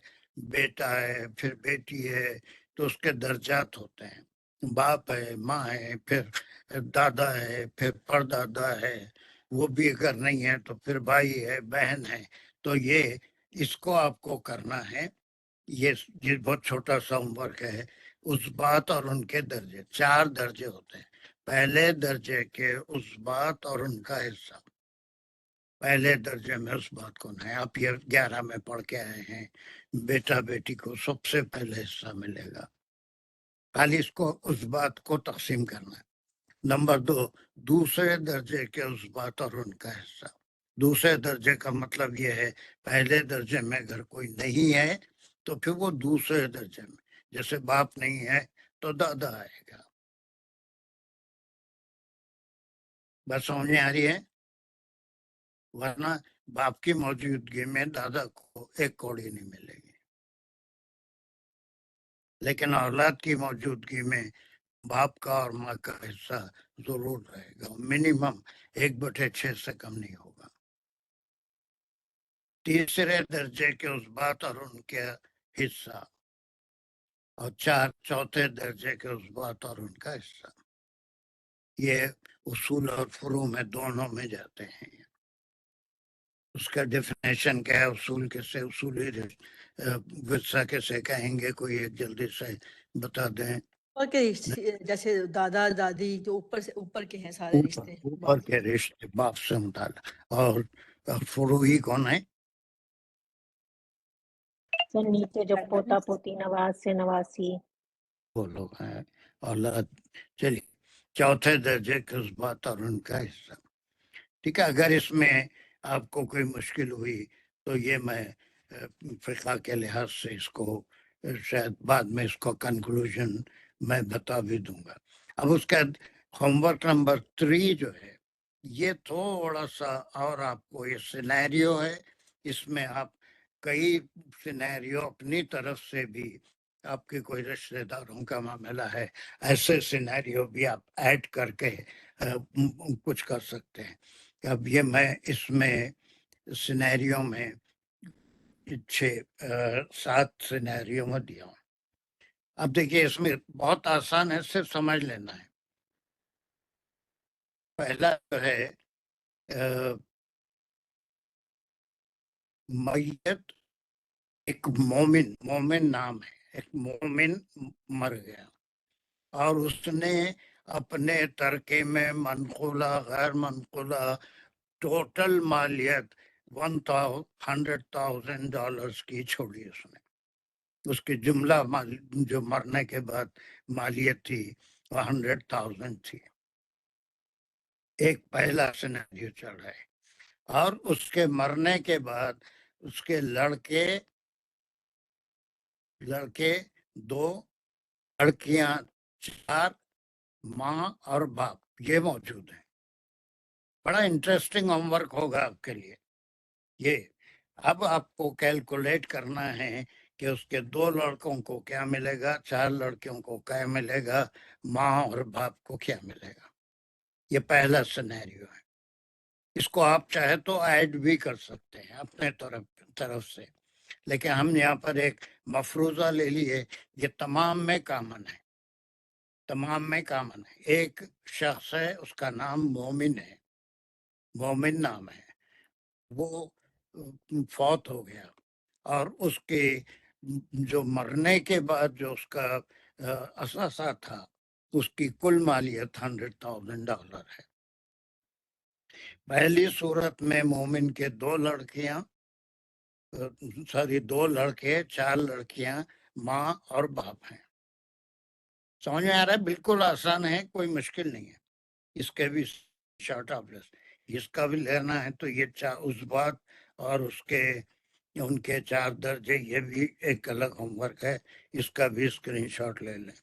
بیٹا ہے, پھر بیٹی ہے, تو اس کے درجات ہوتے ہیں. باپ ہے, ماں ہے, پھر دادا ہے, پھر پردادا ہے, وہ بھی اگر نہیں ہے تو پھر بھائی ہے, بہن ہے. تو یہ اس کو آپ کو کرنا ہے. یہ بہت چھوٹا سا ہوم ورک ہے. اس بات اور ان کے درجے, 4 درجے ہوتے ہیں. پہلے درجے کے اس بات اور ان کا حصہ, پہلے درجے میں اس بات کو ہے. آپ یہ 11 میں پڑھ کے آئے ہیں, بیٹا بیٹی کو سب سے پہلے حصہ ملے گا. خالی اس کو اس بات کو تقسیم کرنا ہے. نمبر 2, دوسرے درجے کے اس بات اور ان کا حصہ. دوسرے درجے کا مطلب یہ ہے, پہلے درجے میں اگر کوئی نہیں ہے تو پھر وہ دوسرے درجے میں, جیسے باپ نہیں ہے تو دادا آئے گا. بس سمجھ میں آ رہی ہے؟ ورنہ باپ کی موجودگی میں دادا کو 1 کوڑی نہیں ملے گی, لیکن اولاد کی موجودگی میں باپ کا اور ماں کا حصہ ضرور رہے گا. منیمم 1/6 سے کم نہیں ہوگا. تیسرے درجے کے اس بات اور ان کے حصہ, اور چوتھے درجے کے اس بات اور ان کا حصہ. یہ اصول اور فروع میں دونوں میں جاتے ہیں. اس کا ڈیفینیشن کیا ہے, اصول کیسے, اصولی ورثہ کیسے کہیں گے, کوئی ایک جلدی سے بتا دیں.
اور جیسے دادا دادی جو اوپر سے اوپر کے ہیں سارے رشتے,
اوپر کے رشتے باپ سے متعلق. اور فروعی کون ہے؟
سر نیچے جو پوتا پوتی نواز سے نواسی
وہ لوگ ہیں اولاد. چلیے چوتھے درجے کے اس بات اور ان کا حصہ. ٹھیک ہے, اگر اس میں آپ کو کوئی مشکل ہوئی تو یہ میں فقہ کے لحاظ سے اس کو شاید بعد میں اس کو کنکلوژن میں بتا بھی دوں گا. اب اس کا ہوم ورک نمبر 3 جو ہے, یہ تھوڑا سا اور آپ کو یہ سینیریو ہے. اس میں آپ کئی سینیریو اپنی طرف سے بھی, آپ کے کوئی رشتہ داروں کا معاملہ ہے, ایسے سینیریو بھی آپ ایڈ کر کے کچھ کر سکتے ہیں. اب یہ میں اس میں سینیریو میں 7 سینیریو میں دیا ہوں. اب دیکھیے اس میں بہت آسان ہے, صرف سمجھ لینا ہے. پہلا جو ہے میت, ایک مومن نام ہے, ایک مومن مر گیا اور اس نے اپنے ترکے میں منقولہ غیر منقولہ ٹوٹل مالیت $100,000 کی چھوڑی اس نے. اس کی جملہ جو مرنے کے بعد مالیت تھی وہ 100,000 تھی. ایک پہلا سینیریو چل رہا ہے. اور اس کے مرنے کے بعد اس کے لڑکے 2, لڑکیاں 4, ماں اور باپ یہ موجود ہیں. بڑا انٹرسٹنگ ہوم ورک ہوگا آپ کے لیے یہ. اب آپ کو کیلکولیٹ کرنا ہے کہ اس کے 2 لڑکوں کو کیا ملے گا, 4 لڑکیوں کو کیا ملے گا, ماں اور باپ کو کیا ملے گا. یہ پہلا سینیریو ہے. اس کو آپ چاہے تو ایڈ بھی کر سکتے ہیں اپنے طرف سے, لیکن ہم یہاں پر ایک مفروضہ لے لیے. یہ تمام میں کامن ہے, ایک شخص ہے, اس کا نام مومن ہے, مومن نام ہے. وہ فوت ہو گیا اور اس کے جو مرنے کے بعد جو اس کا اثاثہ تھا اس کی کل مالیت $100,000 ہے. پہلی صورت میں مومن کے 2 لڑکے, 4 لڑکیاں, ماں اور باپ ہیں. سمجھ میں آ رہا ہے؟ بالکل آسان ہے, کوئی مشکل نہیں ہے. اس کے بھی شارٹ آف لسٹ اس کا بھی لینا ہے تو یہ اس بات اور ان کے 4 درجے یہ بھی ایک الگ ہوم ورک ہے. اس کا بھی اسکرین شاٹ لے لیں.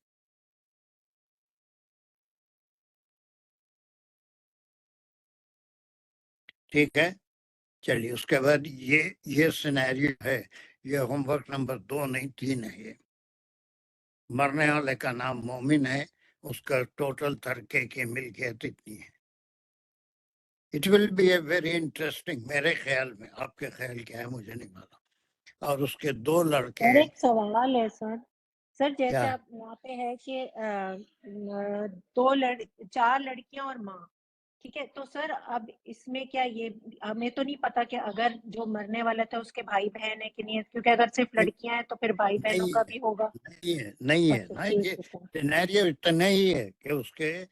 ٹھیک ہے, چلیے. اس کے بعد یہ سینیریو ہے. یہ ہوم ورک نمبر 2 نہیں 3 ہے. یہ مرنے والے کا نام مومن ہے, اس کا ٹوٹل ترکے کی ملکیت اتنی ہے. It will be a very interesting میرے خیال میں. آپ کے خیال کیا ہے مجھے نہیں معلوم. اور اس کے 2 لڑکے.
سر ایک سوال ہے سر جیسے
کیا؟
آپ وہاں پہ ہے کہ 4 لڑکیاں اور ماں, ٹھیک ہے, تو سر اب اس میں کیا یہ ہمیں تو نہیں پتا کہ اگر جو مرنے والا تھا اس کے بھائی بہن ہے کہ نہیں ہے, کیونکہ اگر صرف لڑکیاں ہیں تو پھر بھائی بہنوں کا بھی ہوگا.
نہیں ہے
اچھا
نا.
ٹھیک
یہ
ہے سر.
سینیریو اتنا ہی ہے کہ اس کے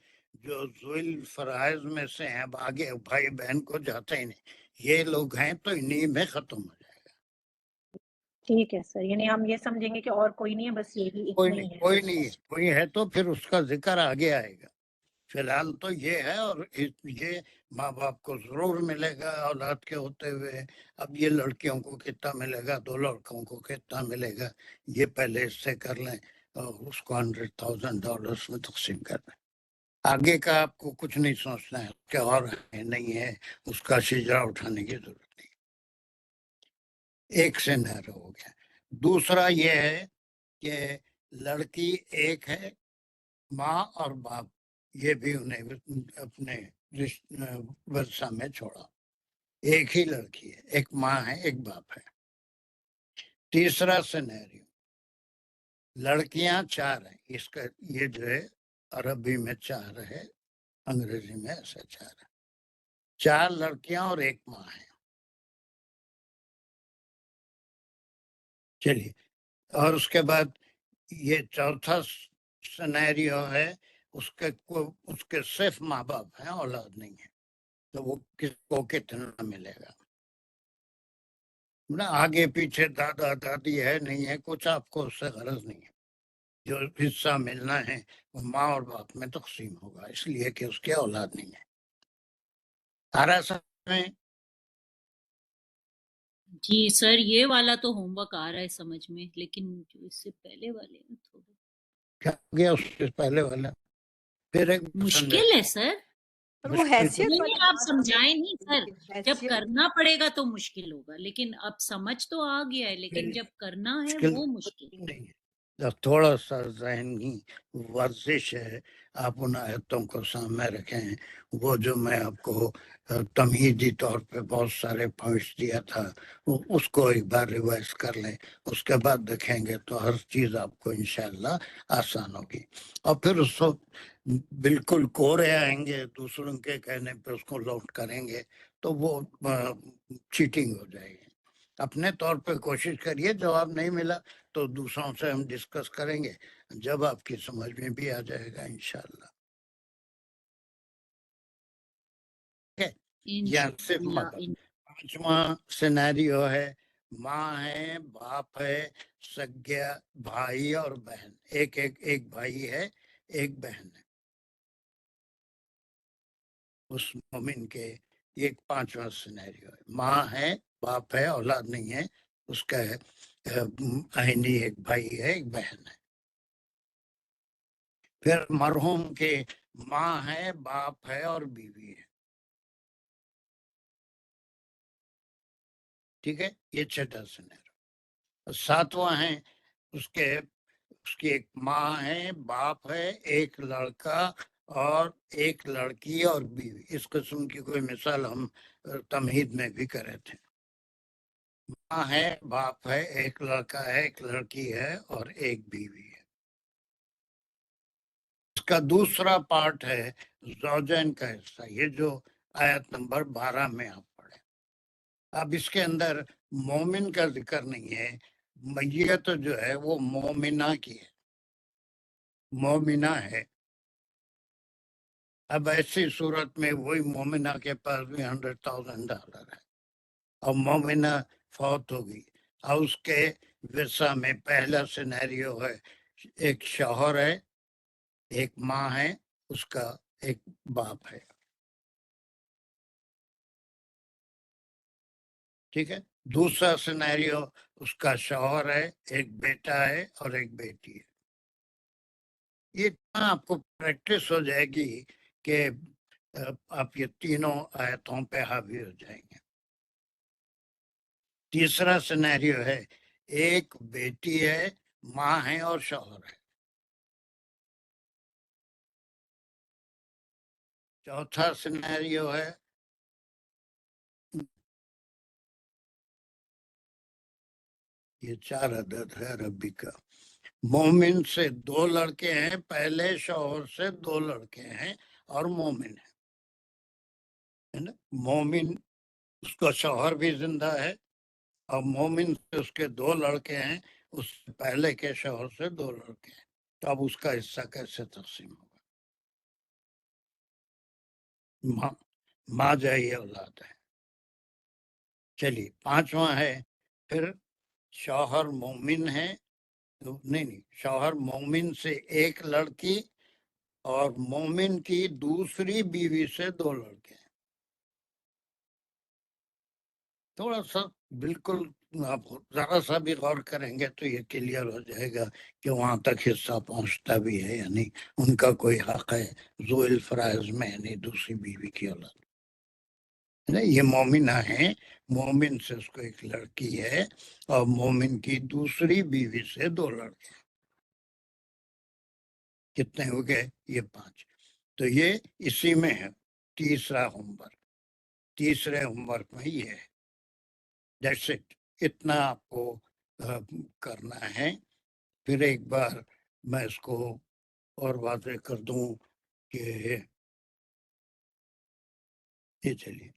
جو ذوی الفرائض میں سے ہیں, اب آگے بھائی بہن کو جاتے ہی نہیں. یہ لوگ ہیں تو انہی میں ختم ہو جائے گا.
ٹھیک ہے سر, یعنی ہم یہ سمجھیں گے کہ اور کوئی نہیں ہے, بس یہی اتنا ہی ہے.
کوئی نہیں ہے. کوئی ہے تو پھر اس کا ذکر آگے آئے گا. فی الحال تو یہ ہے. اور یہ ماں باپ کو ضرور ملے گا اولاد کے ہوتے ہوئے. اب یہ لڑکیوں کو کتنا ملے گا, 2 لڑکوں کو کتنا ملے گا, یہ پہلے اس سے کر لیں اور اس کو $100,000 میں تقسیم کر دیں. آگے کا آپ کو کچھ نہیں سوچنا ہے کہ اور ہے نہیں ہے, اس کا شجرا اٹھانے کی ضرورت نہیں. ایک سینیریو ہو گیا. دوسرا یہ ہے کہ لڑکی ایک ہے, ماں اور باپ یہ بھی انہیں اپنے ورثہ میں چھوڑا. ایک ہی لڑکی ہے, ایک ماں ہے, ایک باپ ہے. تیسرا سینیریو, لڑکیاں 4 ہیں. اس کا یہ جو ہے عربی میں 4 ہے, انگریزی میں ایسا 4 ہے. 4 لڑکیاں اور ایک ماں ہے. چلیے. اور اس کے بعد یہ چوتھا سینیریو ہے, اس کے صرف ماں باپ ہیں, اولاد نہیں ہے, تو وہ کس کو کتنا ملے گا. آگے پیچھے دادا دادی ہے نہیں ہے کچھ, آپ کو اس سے غرض نہیں ہے. جو حصہ ملنا ہے وہ ماں اور باپ میں تقسیم ہوگا, اس لیے کہ اس کے اولاد نہیں ہے. آ رہا سمجھ میں؟
جی سر, یہ والا تو ہوم ورک آ رہا ہے سمجھ میں, لیکن جو اس سے پہلے والے ہیں تھوڑا
کیا ہو گیا اس سے پہلے والا؟ پھر ایک
مشکل ہے سر.
پر وہ
مشکل
حیثیت
نہیں
والی
آپ
بات
سمجھائیں نہیں سر, جب
حیثیت
کرنا پڑے گا تو مشکل ہوگا, لیکن اب سمجھ تو آ گیا ہے, لیکن جب کرنا ہے وہ مشکل ہے.
نہیں ہے. تھوڑا سا ذہنی ورزش ہے. آپ ان آیتوں کو سامنے رکھیں, وہ جو میں آپ کو تمہیدی طور پہ بہت سارے پوائنٹس دیا تھا, اس کو ایک بار ریوائز کر لیں. اس کے بعد دیکھیں گے تو ہر چیز آپ کو انشاءاللہ آسان ہوگی. اور پھر اس کو بالکل کورے آئیں گے, دوسروں کے کہنے پہ اس کو لوٹ کریں گے تو وہ چیٹنگ ہو جائے گی. اپنے طور پہ کوشش کریے. جواب نہیں ملا تو دوسروں سے ہم ڈسکس کریں گے, جب آپ کی سمجھ میں بھی آ جائے گا انشاءاللہ. یا صرف
انشاءاللہ.
مطلب 5واں سینیریو ہے ماں ہے، باپ ہے، سگیا بھائی اور بہن، ایک بھائی ہے، ایک بہن ہے اس مومن کے. ایک پانچواں سینیریو ہے. ماں ہے، باپ ہے، اولاد نہیں ہے، اس کا آئینی ایک بھائی ہے، ایک بہن ہے. پھر مرحوم کے ماں ہے، باپ ہے اور بیوی ہے. ٹھیک ہے، یہ چھٹا سینیریو. ساتواں ہے اس کی ایک ماں ہے، باپ ہے، ایک لڑکا اور ایک لڑکی اور بیوی. اس قسم کی کوئی مثال ہم تمہید میں بھی کرے تھے. ماں ہے، باپ ہے، ایک لڑکا ہے، ایک لڑکی ہے اور ایک بیوی ہے. اس کا دوسرا پارٹ ہے زوجین کا حصہ، یہ جو آیت نمبر 12 میں آپ پڑھے. اب اس کے اندر مومن کا ذکر نہیں ہے. میت جو ہے وہ مومنہ کی ہے، مومنہ ہے. اب ایسی صورت میں وہی مومنہ کے پاس بھی $100,000 ہے اور مومنہ فوت ہوگی. اور اس کے ورثہ میں پہلا سینیریو ہے، ایک شوہر ہے، ایک ماں ہے، اس کا ایک باپ ہے. ٹھیک ہے. دوسرا سینیریو اس کا شوہر ہے، ایک بیٹا ہے اور ایک بیٹی ہے. یہ آپ کو پریکٹس ہو جائے گی کہ آپ یہ تینوں آیتوں پہ حاوی ہو جائیں گے. تیسرا سینیریو ہے ایک بیٹی ہے، ماں ہے اور شوہر ہے. چوتھا سینیریو ہے یہ 4 عدد ہے عربی کا. مومن سے 2 لڑکے ہیں، پہلے شوہر سے 2 لڑکے ہیں اور مومن ہے نا. مومن اس کا شوہر بھی زندہ ہے اور مومن سے اس کے 2 لڑکے ہیں، اس سے پہلے کے شوہر سے 2 لڑکے ہیں. تو اب اس کا حصہ کیسے تقسیم ہوگا؟ ماں جائے اولاد ہے. چلیے پانچواں ہے پھر شوہر مومن ہے، نہیں شوہر مومن سے ایک لڑکی اور مومن کی دوسری بیوی سے 2 لڑکے ہیں. تھوڑا سا بالکل آپ ذرا سا بھی غور کریں گے تو یہ کلیئر ہو جائے گا کہ وہاں تک حصہ پہنچتا بھی ہے یا نہیں. ان کا کوئی حق ہے ذو الفرائض میں، یعنی دوسری بیوی کی اولاد. یہ مومنہ ہیں، مومن سے اس کو ایک لڑکی ہے اور مومن کی دوسری بیوی سے 2 لڑکے. کتنے ہو گئے؟ یہ 5. تو یہ اسی میں ہے تیسرا ہوم ورک. تیسرے ہوم ورک میں یہ ہے. That's it. اتنا آپ کو کرنا ہے. پھر ایک بار میں اس کو اور واضح کر دوں کہ یہ چلیے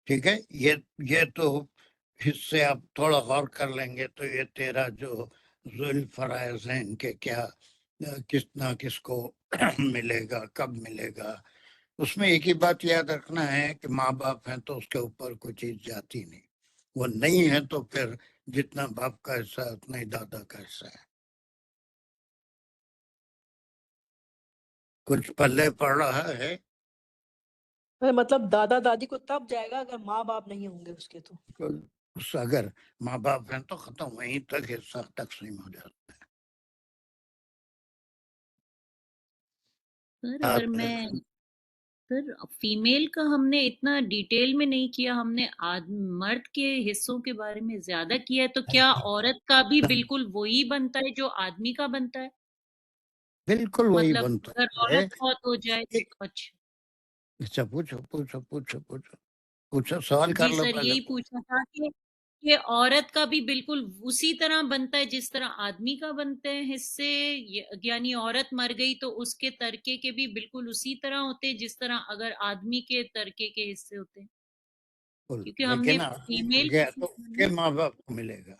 ٹھیک ہے. یہ تو حصے آپ تھوڑا غور کر لیں گے تو یہ 13 جو ذو الفرائض ہیں ان کے کیا کتنا کس کو ملے گا، کب ملے گا. اس میں ایک ہی بات یاد رکھنا ہے کہ ماں باپ ہیں تو اس کے اوپر کوئی چیز جاتی نہیں. وہ نہیں ہے تو پھر جتنا باپ کا حصہ ہے اتنا ہی دادا کا حصہ ہے. کچھ پلے پڑ رہا ہے.
مطلب دادا دادی کو تب جائے گا اگر ماں باپ نہیں ہوں گے اس کے. تو
اگر ماں باپ ہیں تو ختم، وہیں تک حصہ تقسیم ہو جاتا ہے.
سر اگر میں سر فیمیل کا ہم نے اتنا ڈیٹیل میں نہیں کیا، ہم نے مرد کے حصوں کے بارے میں زیادہ کیا ہے، تو کیا عورت کا بھی بالکل وہی بنتا ہے جو آدمی کا بنتا ہے؟
بالکل وہی
مطلب
بنتا
اگر
ہے.
عورت فوت ہو جائے تو
اچھا پوچھو سوال کر
جی
لو
سر
پہلے.
یہی پوچھنا تھا کہ عورت کا بھی بالکل اسی طرح بنتا ہے جس طرح آدمی کا بنتے ہیں حصے، یعنی عورت مر گئی تو اس کے ترکے کے بھی بالکل اسی طرح ہوتے جس طرح اگر آدمی کے ترکے کے حصے ہوتے ہیں؟ کیونکہ ہم نے فیمیل
کے ماں باپ کو ملے گا،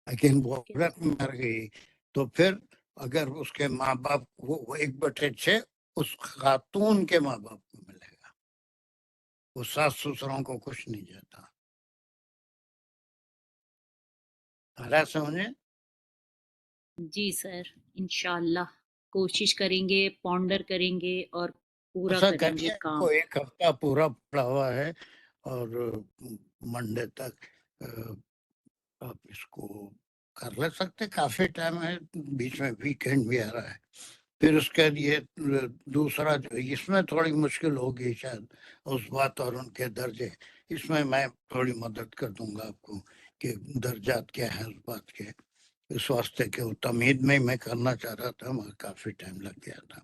لیکن وہ عورت مر گئی تو پھر اگر اس کے ماں باپ وہ 1/6 اس خاتون کے ماں باپ کو ملے گا. وہ ساس سسروں کو کچھ نہیں جاتا. آرہا سمجھے؟
جی سر، انشاءاللہ کوشش کریں گے، پونڈر کریں گے اور پورا
ایسا
کریں گے
کریے،
کام.
کو ایک ہفتہ پورا پڑا ہوا ہے اور منڈے تک آپ اس کو کر لے سکتے. کافی ٹائم ہے، بیچ میں ویکینڈ بھی آ رہا ہے. پھر اس کے لیے دوسرا جو اس میں تھوڑی مشکل ہوگی شاید اس بات اور ان کے درجے. اس میں تھوڑی مدد کر دوں گا آپ کو کہ درجات کیا ہے اس بات کے. اس واسطے کہ وہ تمہید میں کرنا چاہ رہا تھا، مگر کافی ٹائم لگ گیا تھا.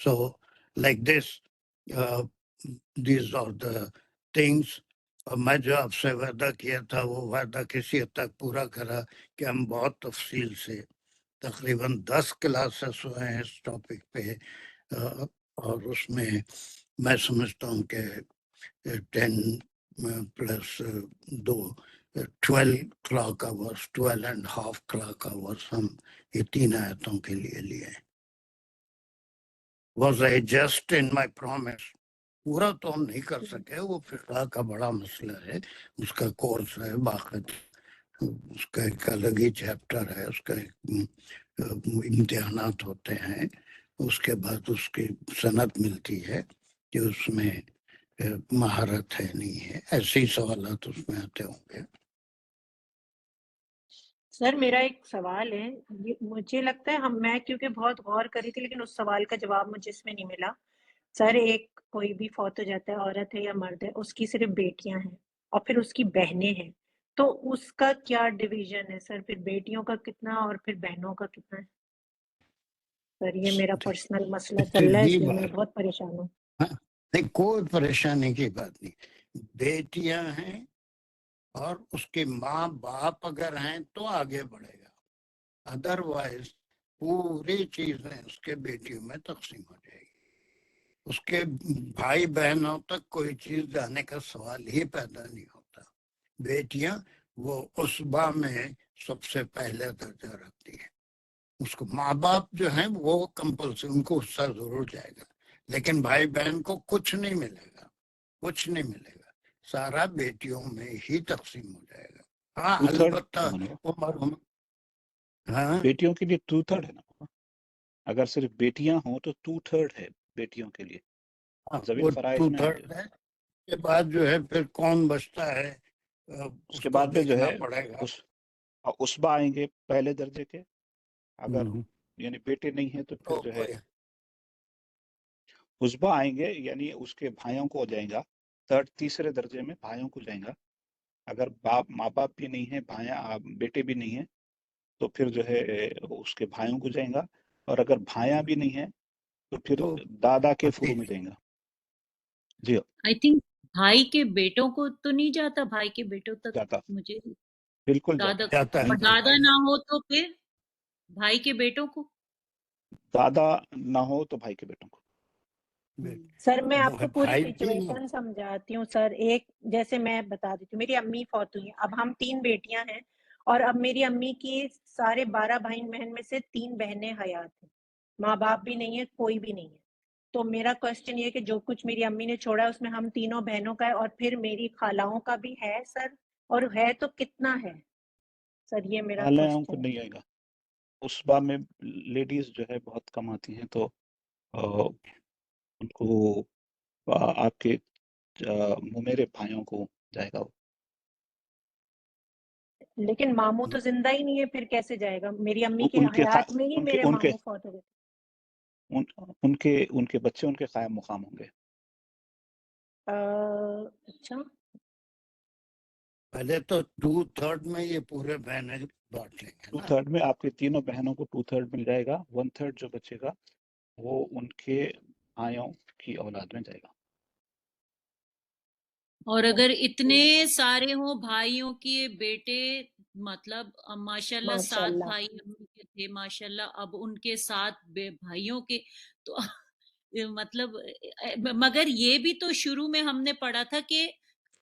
So like this these are the things. اور میں جو آپ سے وعدہ کیا تھا وہ وعدہ کسی حد تک پورا کرا کہ ہم بہت تفصیل سے تقریباً 10 کلاسز ہوئے ہیں اس ٹاپک پہ. اور اس میں میں سمجھتا ہوں کہ 10 plus 2 12 clock hours, 12.5 clock hours ہم یہ 3 آیتوں کے لیے. Was I just in my promise؟ پورا تو ہم نہیں کر سکے، وہ فقہ کا بڑا مسئلہ ہے، اس کا کورس ہے باقاعدہ، اس کا ایک الگ ہی چیپٹر ہے، اس کا امتحانات ہوتے ہیں، اس کے بعد اس کی سند ملتی ہے کہ اس میں مہارت ہے نہیں ہے. ایسے ہی سوالات اس میں آتے ہوں گے.
سر میرا ایک سوال ہے، مجھے لگتا ہے میں کیونکہ بہت غور کری تھی لیکن اس سوال کا جواب مجھے اس میں نہیں ملا. سر ایک کوئی بھی فوت ہو جاتا ہے، عورت ہے یا مرد ہے، اس کی صرف بیٹیاں ہیں اور پھر اس کی بہنیں ہیں، تو اس کا کیا ڈویژن ہے سر؟ پھر بیٹیوں کا کتنا اور پھر بہنوں کا کتنا ہے؟ سر یہ میرا پرسنل مسئلہ چل رہا ہے، اس لیے میں بہت پریشان ہوں.
نہیں، کوئی پریشانی کی بات نہیں. بیٹیاں ہیں اور اس کے ماں باپ اگر ہیں تو آگے بڑھے گا، ادروائز پوری چیزیں اس کے بیٹیوں میں تقسیم ہو جائے گی. اس کے بھائی بہنوں تک کوئی چیز جانے کا سوال ہی پیدا نہیں ہوتا. بیٹیاں وہ عصبہ میں سب سے پہلے درجہ رکھتی ہیں. اس کو ماں باپ جو ہیں وہ کمپلسری، ان کو حصہ ضرور جائے گا، لیکن بھائی بہن کو کچھ نہیں ملے گا، کچھ نہیں ملے گا. سارا بیٹیوں میں ہی تقسیم ہو جائے گا. ہاں البتہ ہاں
بیٹیوں کے لیے 2/3 ہے نا. اگر صرف بیٹیاں ہوں تو 2/3 ہے بیٹیوں کے لیے.
وہ
فرائض میں
2/3 ہے. اس کے بعد جو ہے پھر کون بچتا ہے
اس کے بعد
کو
میں جو
دیکھنا
ہے
پڑے گا.
عصبہ آئیں گے پہلے درجے کے. اگر یعنی بیٹے نہیں ہیں تو پھر جو ہے عصبہ آئیں گے، یعنی اس کے بھائیوں کو ہو جائیں گا. تیسرے درجے میں بھائیوں کو جائیں گا. اگر ماں باپ بھی نہیں ہے، بیٹے بھی نہیں ہیں تو پھر جو ہے اس کے بھائیوں کو جائیں گا. اور اگر بھائیاں بھی نہیں ہیں تو پھر دادا کے فرو میں جائیں گا. جی
آئی تھنک بھائی کے بیٹوں کو تو نہیں جاتا، بھائی کے بیٹوں تک
جاتا،
مجھے
بالکل
جاتا ہے.
دادا نہ ہو تو پھر بھائی کے بیٹوں کو،
دادا نہ ہو تو بھائی کے بیٹوں کو.
سر میں آپ کو پوری
بھائی
سچویشن سمجھاتی ہوں سر. ایک جیسے میں بتا دیتی ہوں، میری امی فوت ہوئی ہیں، اب ہم 3 بیٹیاں ہیں اور اب میری امی کی سارے 12 بھائی بہن میں سے 3 بہنیں حیات ہیں، ماں باپ بھی نہیں ہے، کوئی بھی نہیں ہے. تو میرا کوشچن یہ کہ جو کچھ میری امی نے چھوڑا ہے اس میں ہم تینوں بہنوں کا ہے اور پھر میری خالاؤں کا بھی ہے سر، اور ہے تو کتنا ہے سر؟ یہ میرا
خالاؤں کو
کوشچن.
نہیں آئے گا. اس بار میں لیڈیز جو ہے بہت کم آتی ہیں تو ان کو آپ کے میرے بھائیوں کو جائے گا.
لیکن ماموں تو زندہ ہی نہیں ہے، پھر کیسے جائے گا؟ میری امی کے
ان کے
حیات میں ہی میرے ماموں فوت ہو گئے.
ان کے بچے ان کے قائم مقام ہوں گے.
اچھا،
پہلے تو 2/3 میں یہ پورے بہنیں بانٹ لیں گے.
2/3 میں آپ کے تینوں بہنوں کو 2/3 مل جائے گا. 1/3 جو بچے گا وہ ان کے بھائیوں کی اولاد میں جائے گا.
اور اگر اتنے سارے ہوں بھائیوں کے بیٹے، مطلب ماشاءاللہ 7 بھائی امی کے تھے ماشاءاللہ، اب ان کے 7 بھائیوں کے تو مطلب، مگر یہ بھی تو شروع میں ہم نے پڑھا تھا کہ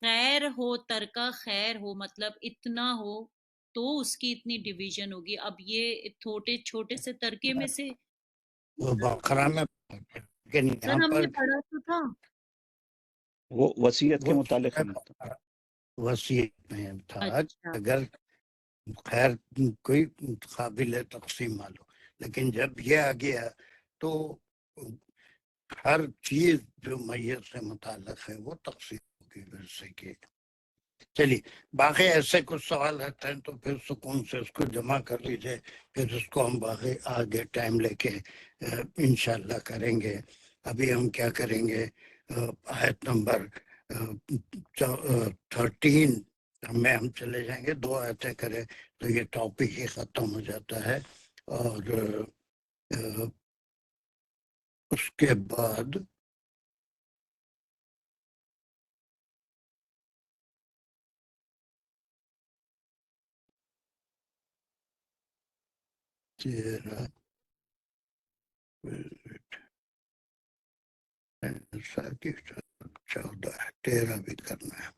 خیر ہو ترکہ خیر ہو، مطلب اتنا ہو تو اس کی اتنی ڈویژن ہوگی. اب یہ چھوٹے سے ترکے میں سے
وہ بقرہ میں
سر ہم نے پڑھا تو تھا.
وہ وصیت کے
وہ
متعلق نہیں تھا۔
وصیت میں تھا کہ
اچھا
اگر خیر کوئی قابل تقسیم معلوم، لیکن جب یہ آ گیا تو ہر چیز جو میت سے متعلق ہے وہ تقسیم ہوگی ویسے کہ چلیے باقی ایسے کچھ سوال رہتے ہیں تو پھر سکون سے اس کو جمع کر لیجئے، پھر اس کو ہم باقی آگے ٹائم لے کے انشاءاللہ کریں گے۔ ابھی ہم کیا کریں گے، آیت نمبر 13 میں ہم چلے جائیں گے، 2 آیتیں کریں تو یہ ٹاپک ہی ختم ہو جاتا ہے، اور اس کے بعد تیرہ 13 بھی کرنا ہے۔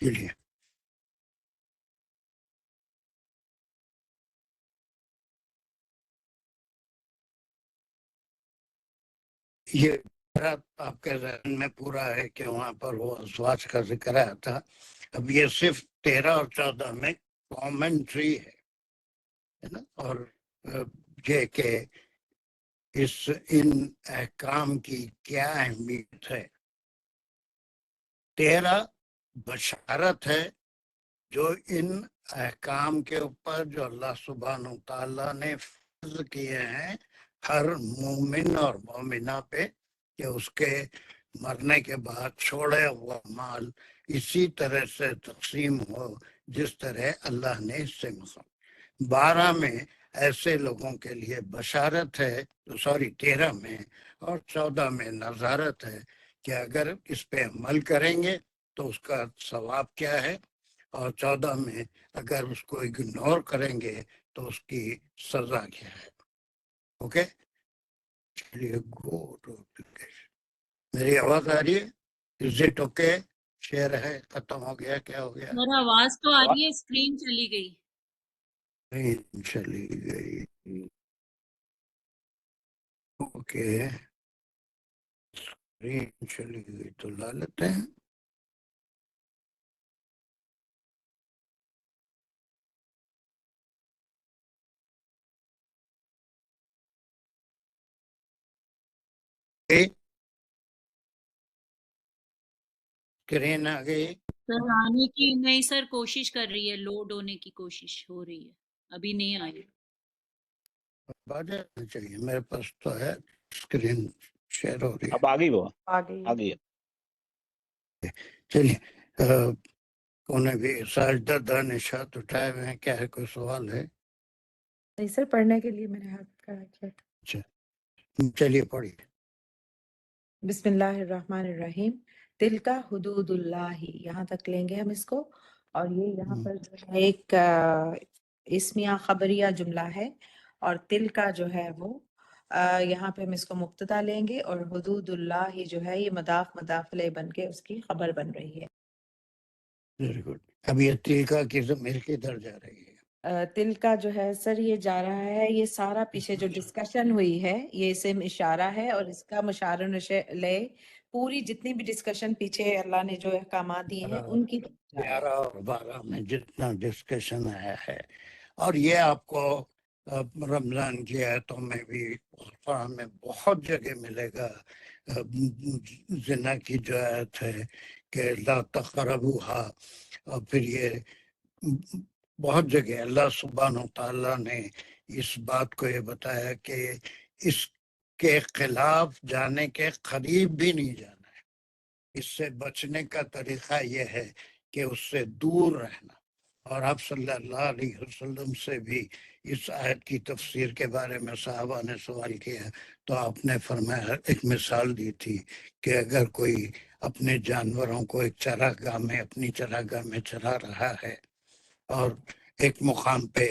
چلیے یہ آپ کے ذہن میں پورا ہے کہ وہاں پر وہ ازواج کا ذکر آیا تھا، اب یہ صرف 13 اور 14 میں کامنٹری ہے نا، اور یہ کہ ان احکام کی کیا اہمیت ہے۔ 13 بشارت ہے جو ان احکام کے اوپر جو اللہ سبحانہ وتعالیٰ نے فرض کیے ہیں ہر مومن اور مومنہ پہ، کہ اس کے مرنے کے بعد چھوڑے ہوا مال اسی طرح سے تقسیم ہو جس طرح اللہ نے اس سے مقرر۔ 12 میں ایسے لوگوں کے لیے بشارت ہے، 13 میں، اور 14 میں نظارت ہے کہ اگر اس پہ عمل کریں گے تو اس کا ثواب کیا ہے، اور 14 میں اگر اس کو اگنور کریں گے تو اس کی سزا کیا ہے۔ اوکے، چلیے میری آواز آ رہی ہے؟ Is it okay? شیئر ہے ختم ہو گیا، کیا ہو گیا؟
سر آواز تو آ رہی ہے، اسکرین چلی گئی۔
نہیں چلی گئی، اوکے چلی گئی تو لا لیتے ہیں۔ اسکرین آ گئی؟
سر آنے کی نہیں سر، کوشش کر رہی ہے، لوڈ ہونے کی کوشش ہو رہی ہے، ابھی نہیں آئی۔
آنا چاہیے، میرے پاس تو ہے، اسکرین شیئر ہو رہی ہے۔
اب آ گئی، وہ
آ گئی
آ گئی۔
چلیے انہیں بھی ساجدہ دانشات اٹھائے ہوئے ہیں، کیا ہے، کوئی سوال ہے؟
نہیں سر، پڑھنے کے لیے میں نے ہاتھ کھڑا کیا تھا۔
اچھا چلیے پڑھیے۔
بسم اللہ الرحمن الرحیم۔ دل کا حدود اللہ، یہاں تک لیں گے ہم اس کو، اور یہ یہاں پر جو ہے ایک اسمیہ خبریہ جملہ ہے، اور تل کا جو ہے وہ یہاں پہ ہم اس کو مبتدا لیں گے، اور حدود اللہ جو ہے یہ مضاف مضاف الیہ بن کے اس کی خبر بن رہی ہے۔
Very good. اب یہ تلکا کی ضمیر کدھر جا رہی ہے؟
تل کا جو ہے سر یہ جا رہا ہے، یہ سارا پیچھے جو ڈسکشن ہوئی ہے یہ اسم اشارہ ہے، اور اس کا مشار لے پوری جتنی بھی ڈسکشن پیچھے اللہ نے جو احکامات دیے ہیں ان کی طرف جا رہا ہے۔
11 اور 12 میں جتنا ڈسکشن آیا ہے، اور یہ آپ کو رمضان کی آیتوں میں بھی قرآن میں بہت جگہ ملے گا۔ زنا کی جو آیت ہے کہ لا تقربوها، اور پھر یہ بہت جگہ اللہ سبحانہ وتعالیٰ نے اس بات کو یہ بتایا کہ اس کے خلاف جانے کے قریب بھی نہیں جانا ہے، اس سے بچنے کا طریقہ یہ ہے کہ اس سے دور رہنا۔ اور آپ صلی اللہ علیہ وسلم سے بھی اس آیت کی تفسیر کے بارے میں صحابہ نے سوال کیا تو آپ نے فرمایا، ایک مثال دی تھی کہ اگر کوئی اپنے جانوروں کو ایک چراگاہ میں، اپنی چراگاہ میں چرا رہا ہے، اور ایک مقام پہ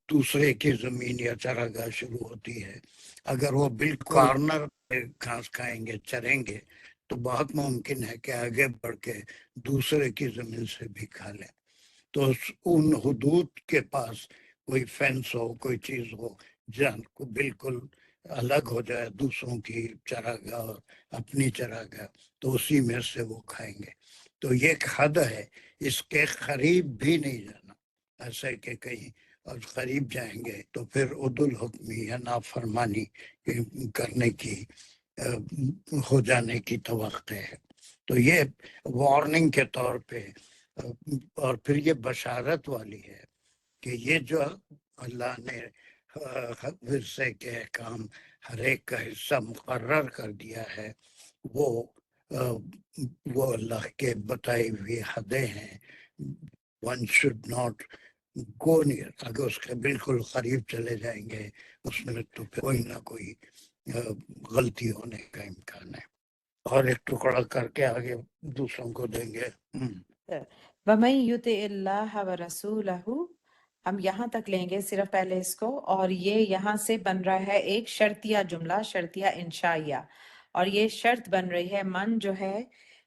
دوسرے کی زمین یا چراگاہ شروع ہوتی ہے، اگر وہ بالکل کارنر پہ گھاس کھائیں گے، چریں گے، تو بہت ممکن ہے کہ آگے بڑھ کے دوسرے کی زمین سے بھی کھا لیں۔ تو ان حدود کے پاس کوئی فینس ہو، کوئی چیز ہو جہاں کو بالکل الگ ہو جائے دوسروں کی چراگاہ اور اپنی چراگاہ، تو اسی میں سے وہ کھائیں گے. تو یہ ایک حد ہے، اس کے قریب بھی نہیں جانا. ایسے کہ کہیں اور قریب جائیں گے تو پھر عدل حکمی یا نافرمانی کرنے کی ہو جانے کی توقع ہے. تو یہ وارننگ کے طور پہ، اور پھر یہ بشارت والی ہے کہ یہ جو اللہ نے ورثے کے احکام ہر ایک کا حصہ مقرر کر دیا ہے، وہ اللہ کے بتائی ہوئی حدیں ہیں. One should not go near. اگر اس کے بالکل قریب چلے جائیں گے اس میں تو پھر کوئی نہ کوئی غلطی ہونے کا امکان ہے. اور ایک ٹکڑا کر کے آگے دوسروں کو دیں گے.
وَمَن يُطِعِ اللَّهَ وَرَسُولَهُ، ہم یہاں تک لیں گے صرف پہلے اس کو، اور یہ یہاں سے بن رہا ہے ایک شرطیہ جملہ، شرطیہ انشائیہ، اور یہ شرط بن رہی ہے. من جو ہے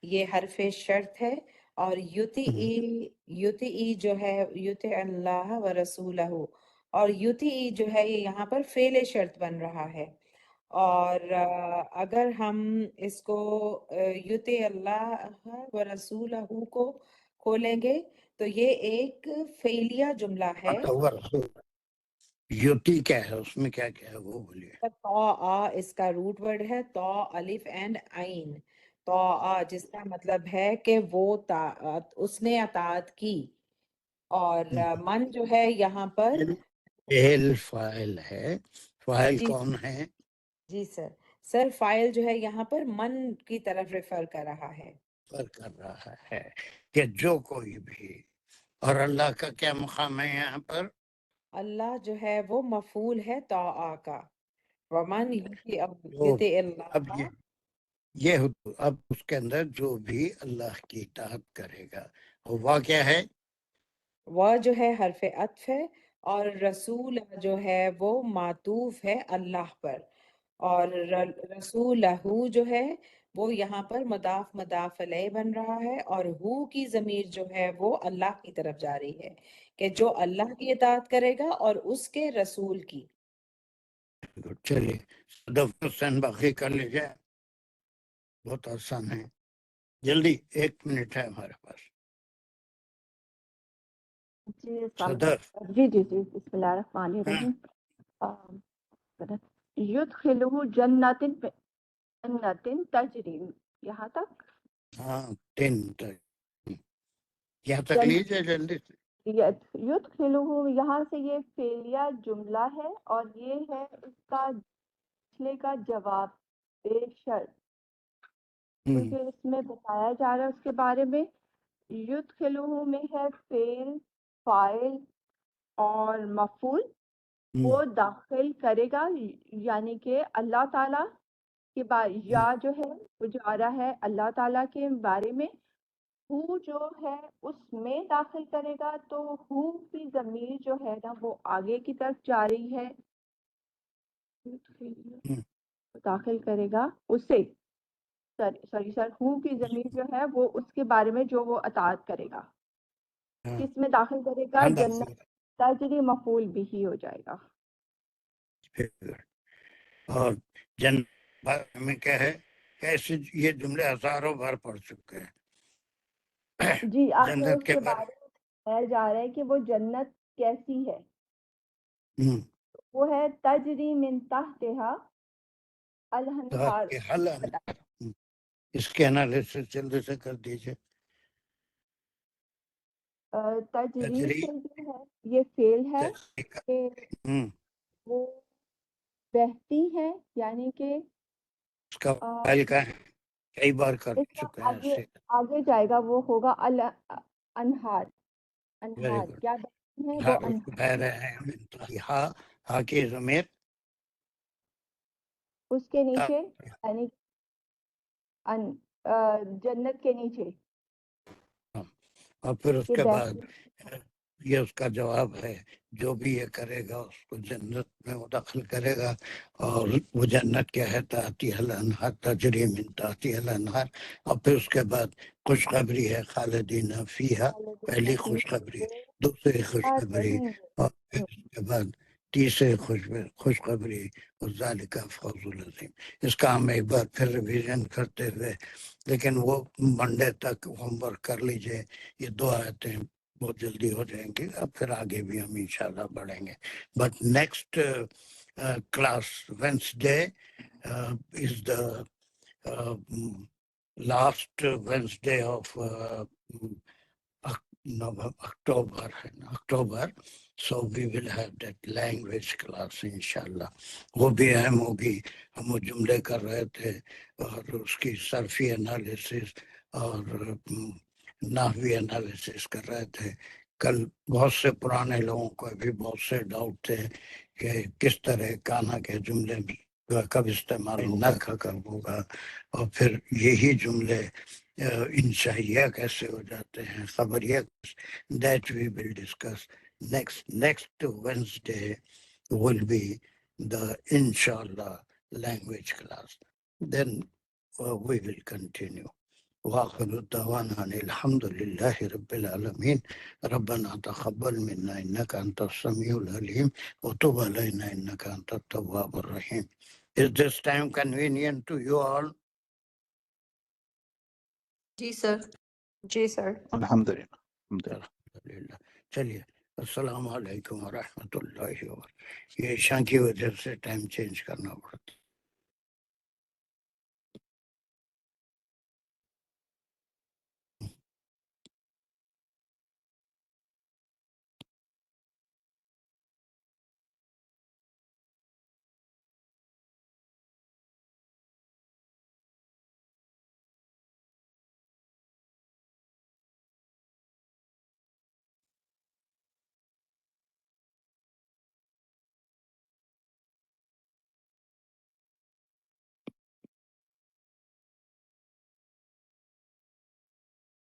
یہ حرف شرط ہے، اور یُطِعِ جو ہے یُطِعِ اللہ وَرَسُولَهُ، اور یُطِعِ جو ہے یہ یہاں پر فعل شرط بن رہا ہے. اور اگر ہم اس کو یُطِعِ اللہ وَرَسُولَهُ کو کھولیں گے تو یہ ایک فعلیہ جملہ ہے.
یوتی کیا ہے، اس میں کیا کیا ہے وہ بولیے.
طاعہ اس کا روٹ ورڈ ہے، طا الف اینڈ عین. طاعہ جس کا مطلب ہے کہ وہ اس نے اطاعت کی. اور من جو ہے یہاں پر
فعل فاعل ہے. فاعل کون ہے؟
جی سر فاعل جو ہے یہاں پر من کی طرف ریفر کر رہا ہے،
کر رہا ہے کہ جو کوئی بھی. اور اللہ کا کیا مقام ہے یہاں پر؟
اللہ جو ہے وہ مفعول ہے طاعہ کا. ومن
جو
یطع
اب
اللہ،
یہ اب اس کے اندر جو بھی اللہ کی اطاعت کرے گا وہ کیا ہے؟
وہ جو ہے حرف عطف ہے، اور رسول جو ہے وہ معطوف ہے اللہ پر، اور رسولہ جو ہے وہ یہاں پر مضاف الیہ بن رہا ہے، اور ہو کی ضمیر جو ہے وہ اللہ کی طرف جا رہی ہے کہ جو اللہ کی اطاعت کرے گا اور اس کے رسول کی.
چلیے حسین باقی کر لیجیے، بہت آسان ہے. جلدی 1 منٹ ہے ہمارے پاس.
جی
صدف
جی بسم اللہ الرحمن الرحیم. یدخلہ جنات تجری، یہاں تک.
ہاں 10 تک یہاں تک لیجیے جلدی سے.
یدخلہ یہاں سے یہ فعلیہ جملہ ہے، اور یہ ہے اس کا پچھلے کا جواب بے شرط، کیونکہ اس میں بتایا جا رہا ہے اس کے بارے میں. یدخلہ میں ہے فعل، فاعل اور مفعول. وہ داخل کرے گا، یعنی کہ اللہ تعالیٰ کے یا جو ہے وہ جا رہا ہے اللہ تعالیٰ کے بارے میں. ہو جو ہے اس میں داخل کرے گا، تو ہو کی ضمیر جو ہے نا وہ آگے کی طرف جا رہی ہے. داخل کرے گا اسے، سوری سر، ہو کی ضمیر جو ہے وہ اس کے بارے میں جو وہ اطاعت کرے گا. کس میں داخل کرے گا؟ جنت تجری، مفعول بھی ہی ہو جائے گا.
اور جنت میں کیا ہے؟ ایسے یہ جملے ہزاروں بار پڑھ چکے ہیں.
جی آگے
جنت
اس
کے
کے
بارے
بارے میں بتایا جا رہا ہے کہ وہ جنت کیسی ہے. وہ ہے تجری من تحتہا الانہار.
اس کے انالیسس جلدی سے کر دیجئے.
تجری سے جو ہے یہ فعل ہے کہ وہ بہتی ہے، یعنی کہ
اس کا فعل کا ہے، کئی بار کر چکے ہیں اسے.
آگے جائے گا وہ ہوگا انہار. انہار کیا بہتی ہیں؟ وہ
انہار. ہاں کی ضمیر
اس کے نیچے، یعنی جنت کے نیچے.
اور پھر اس کے بعد یہ اس کا جواب ہے، جو بھی یہ کرے گا اس کو جنت میں وہ داخل کرے گا. اور وہ جنت کیا ہے؟ تحتہا الانہار، تجری من تحتہا الانہار. اور پھر اس کے بعد خوشخبری ہے خالدین فیہا، پہلی خوشخبری، دوسری خوشخبری، اور پھر اس کے بعد تیسری خوشخبری، ذالک فوز العظیم۔ اس کا ہم ایک بار پھر ریویژن کرتے ہوئے، لیکن وہ منڈے تک ہوم ورک کر لیجئے، یہ 2 آیتیں بہت جلدی ہو جائیں گی، اب پھر آگے بھی ہم انشاءاللہ بڑھیں گے۔ But next class Wednesday is the last Wednesday of October, so we will have that language class inshallah. وہ بھی اہم ہوگی، ہم وہ جملے کر رہے تھے اور اس کی صرفی انالیسس اور نحوی انالیسس کر رہے تھے۔ کل بہت سے پرانے لوگوں کو بھی بہت سے ڈاؤٹ تھے کہ کس طرح کانا کے جملے کب استعمال نہ کر ہوگا، اور پھر یہی جملے انشائیہ کیسے ہو جاتے ہیں، خبریہ، that we will discuss next Wednesday will be the inshallah language class. Then we will continue. وآخر دعوانا الحمد لله رب العالمين ربنا تقبل منا إنك أنت السميع العليم وتب علينا إنك أنت التواب الرحيم. Is this time convenient to you all?
جی سر.
جی سر.
الحمدللہ.
چلیے، السلام علیکم ورحمۃ اللہ وبرکاتہ۔ یہ عشاء کی وجہ سے ٹائم چینج کرنا پڑتا ہے۔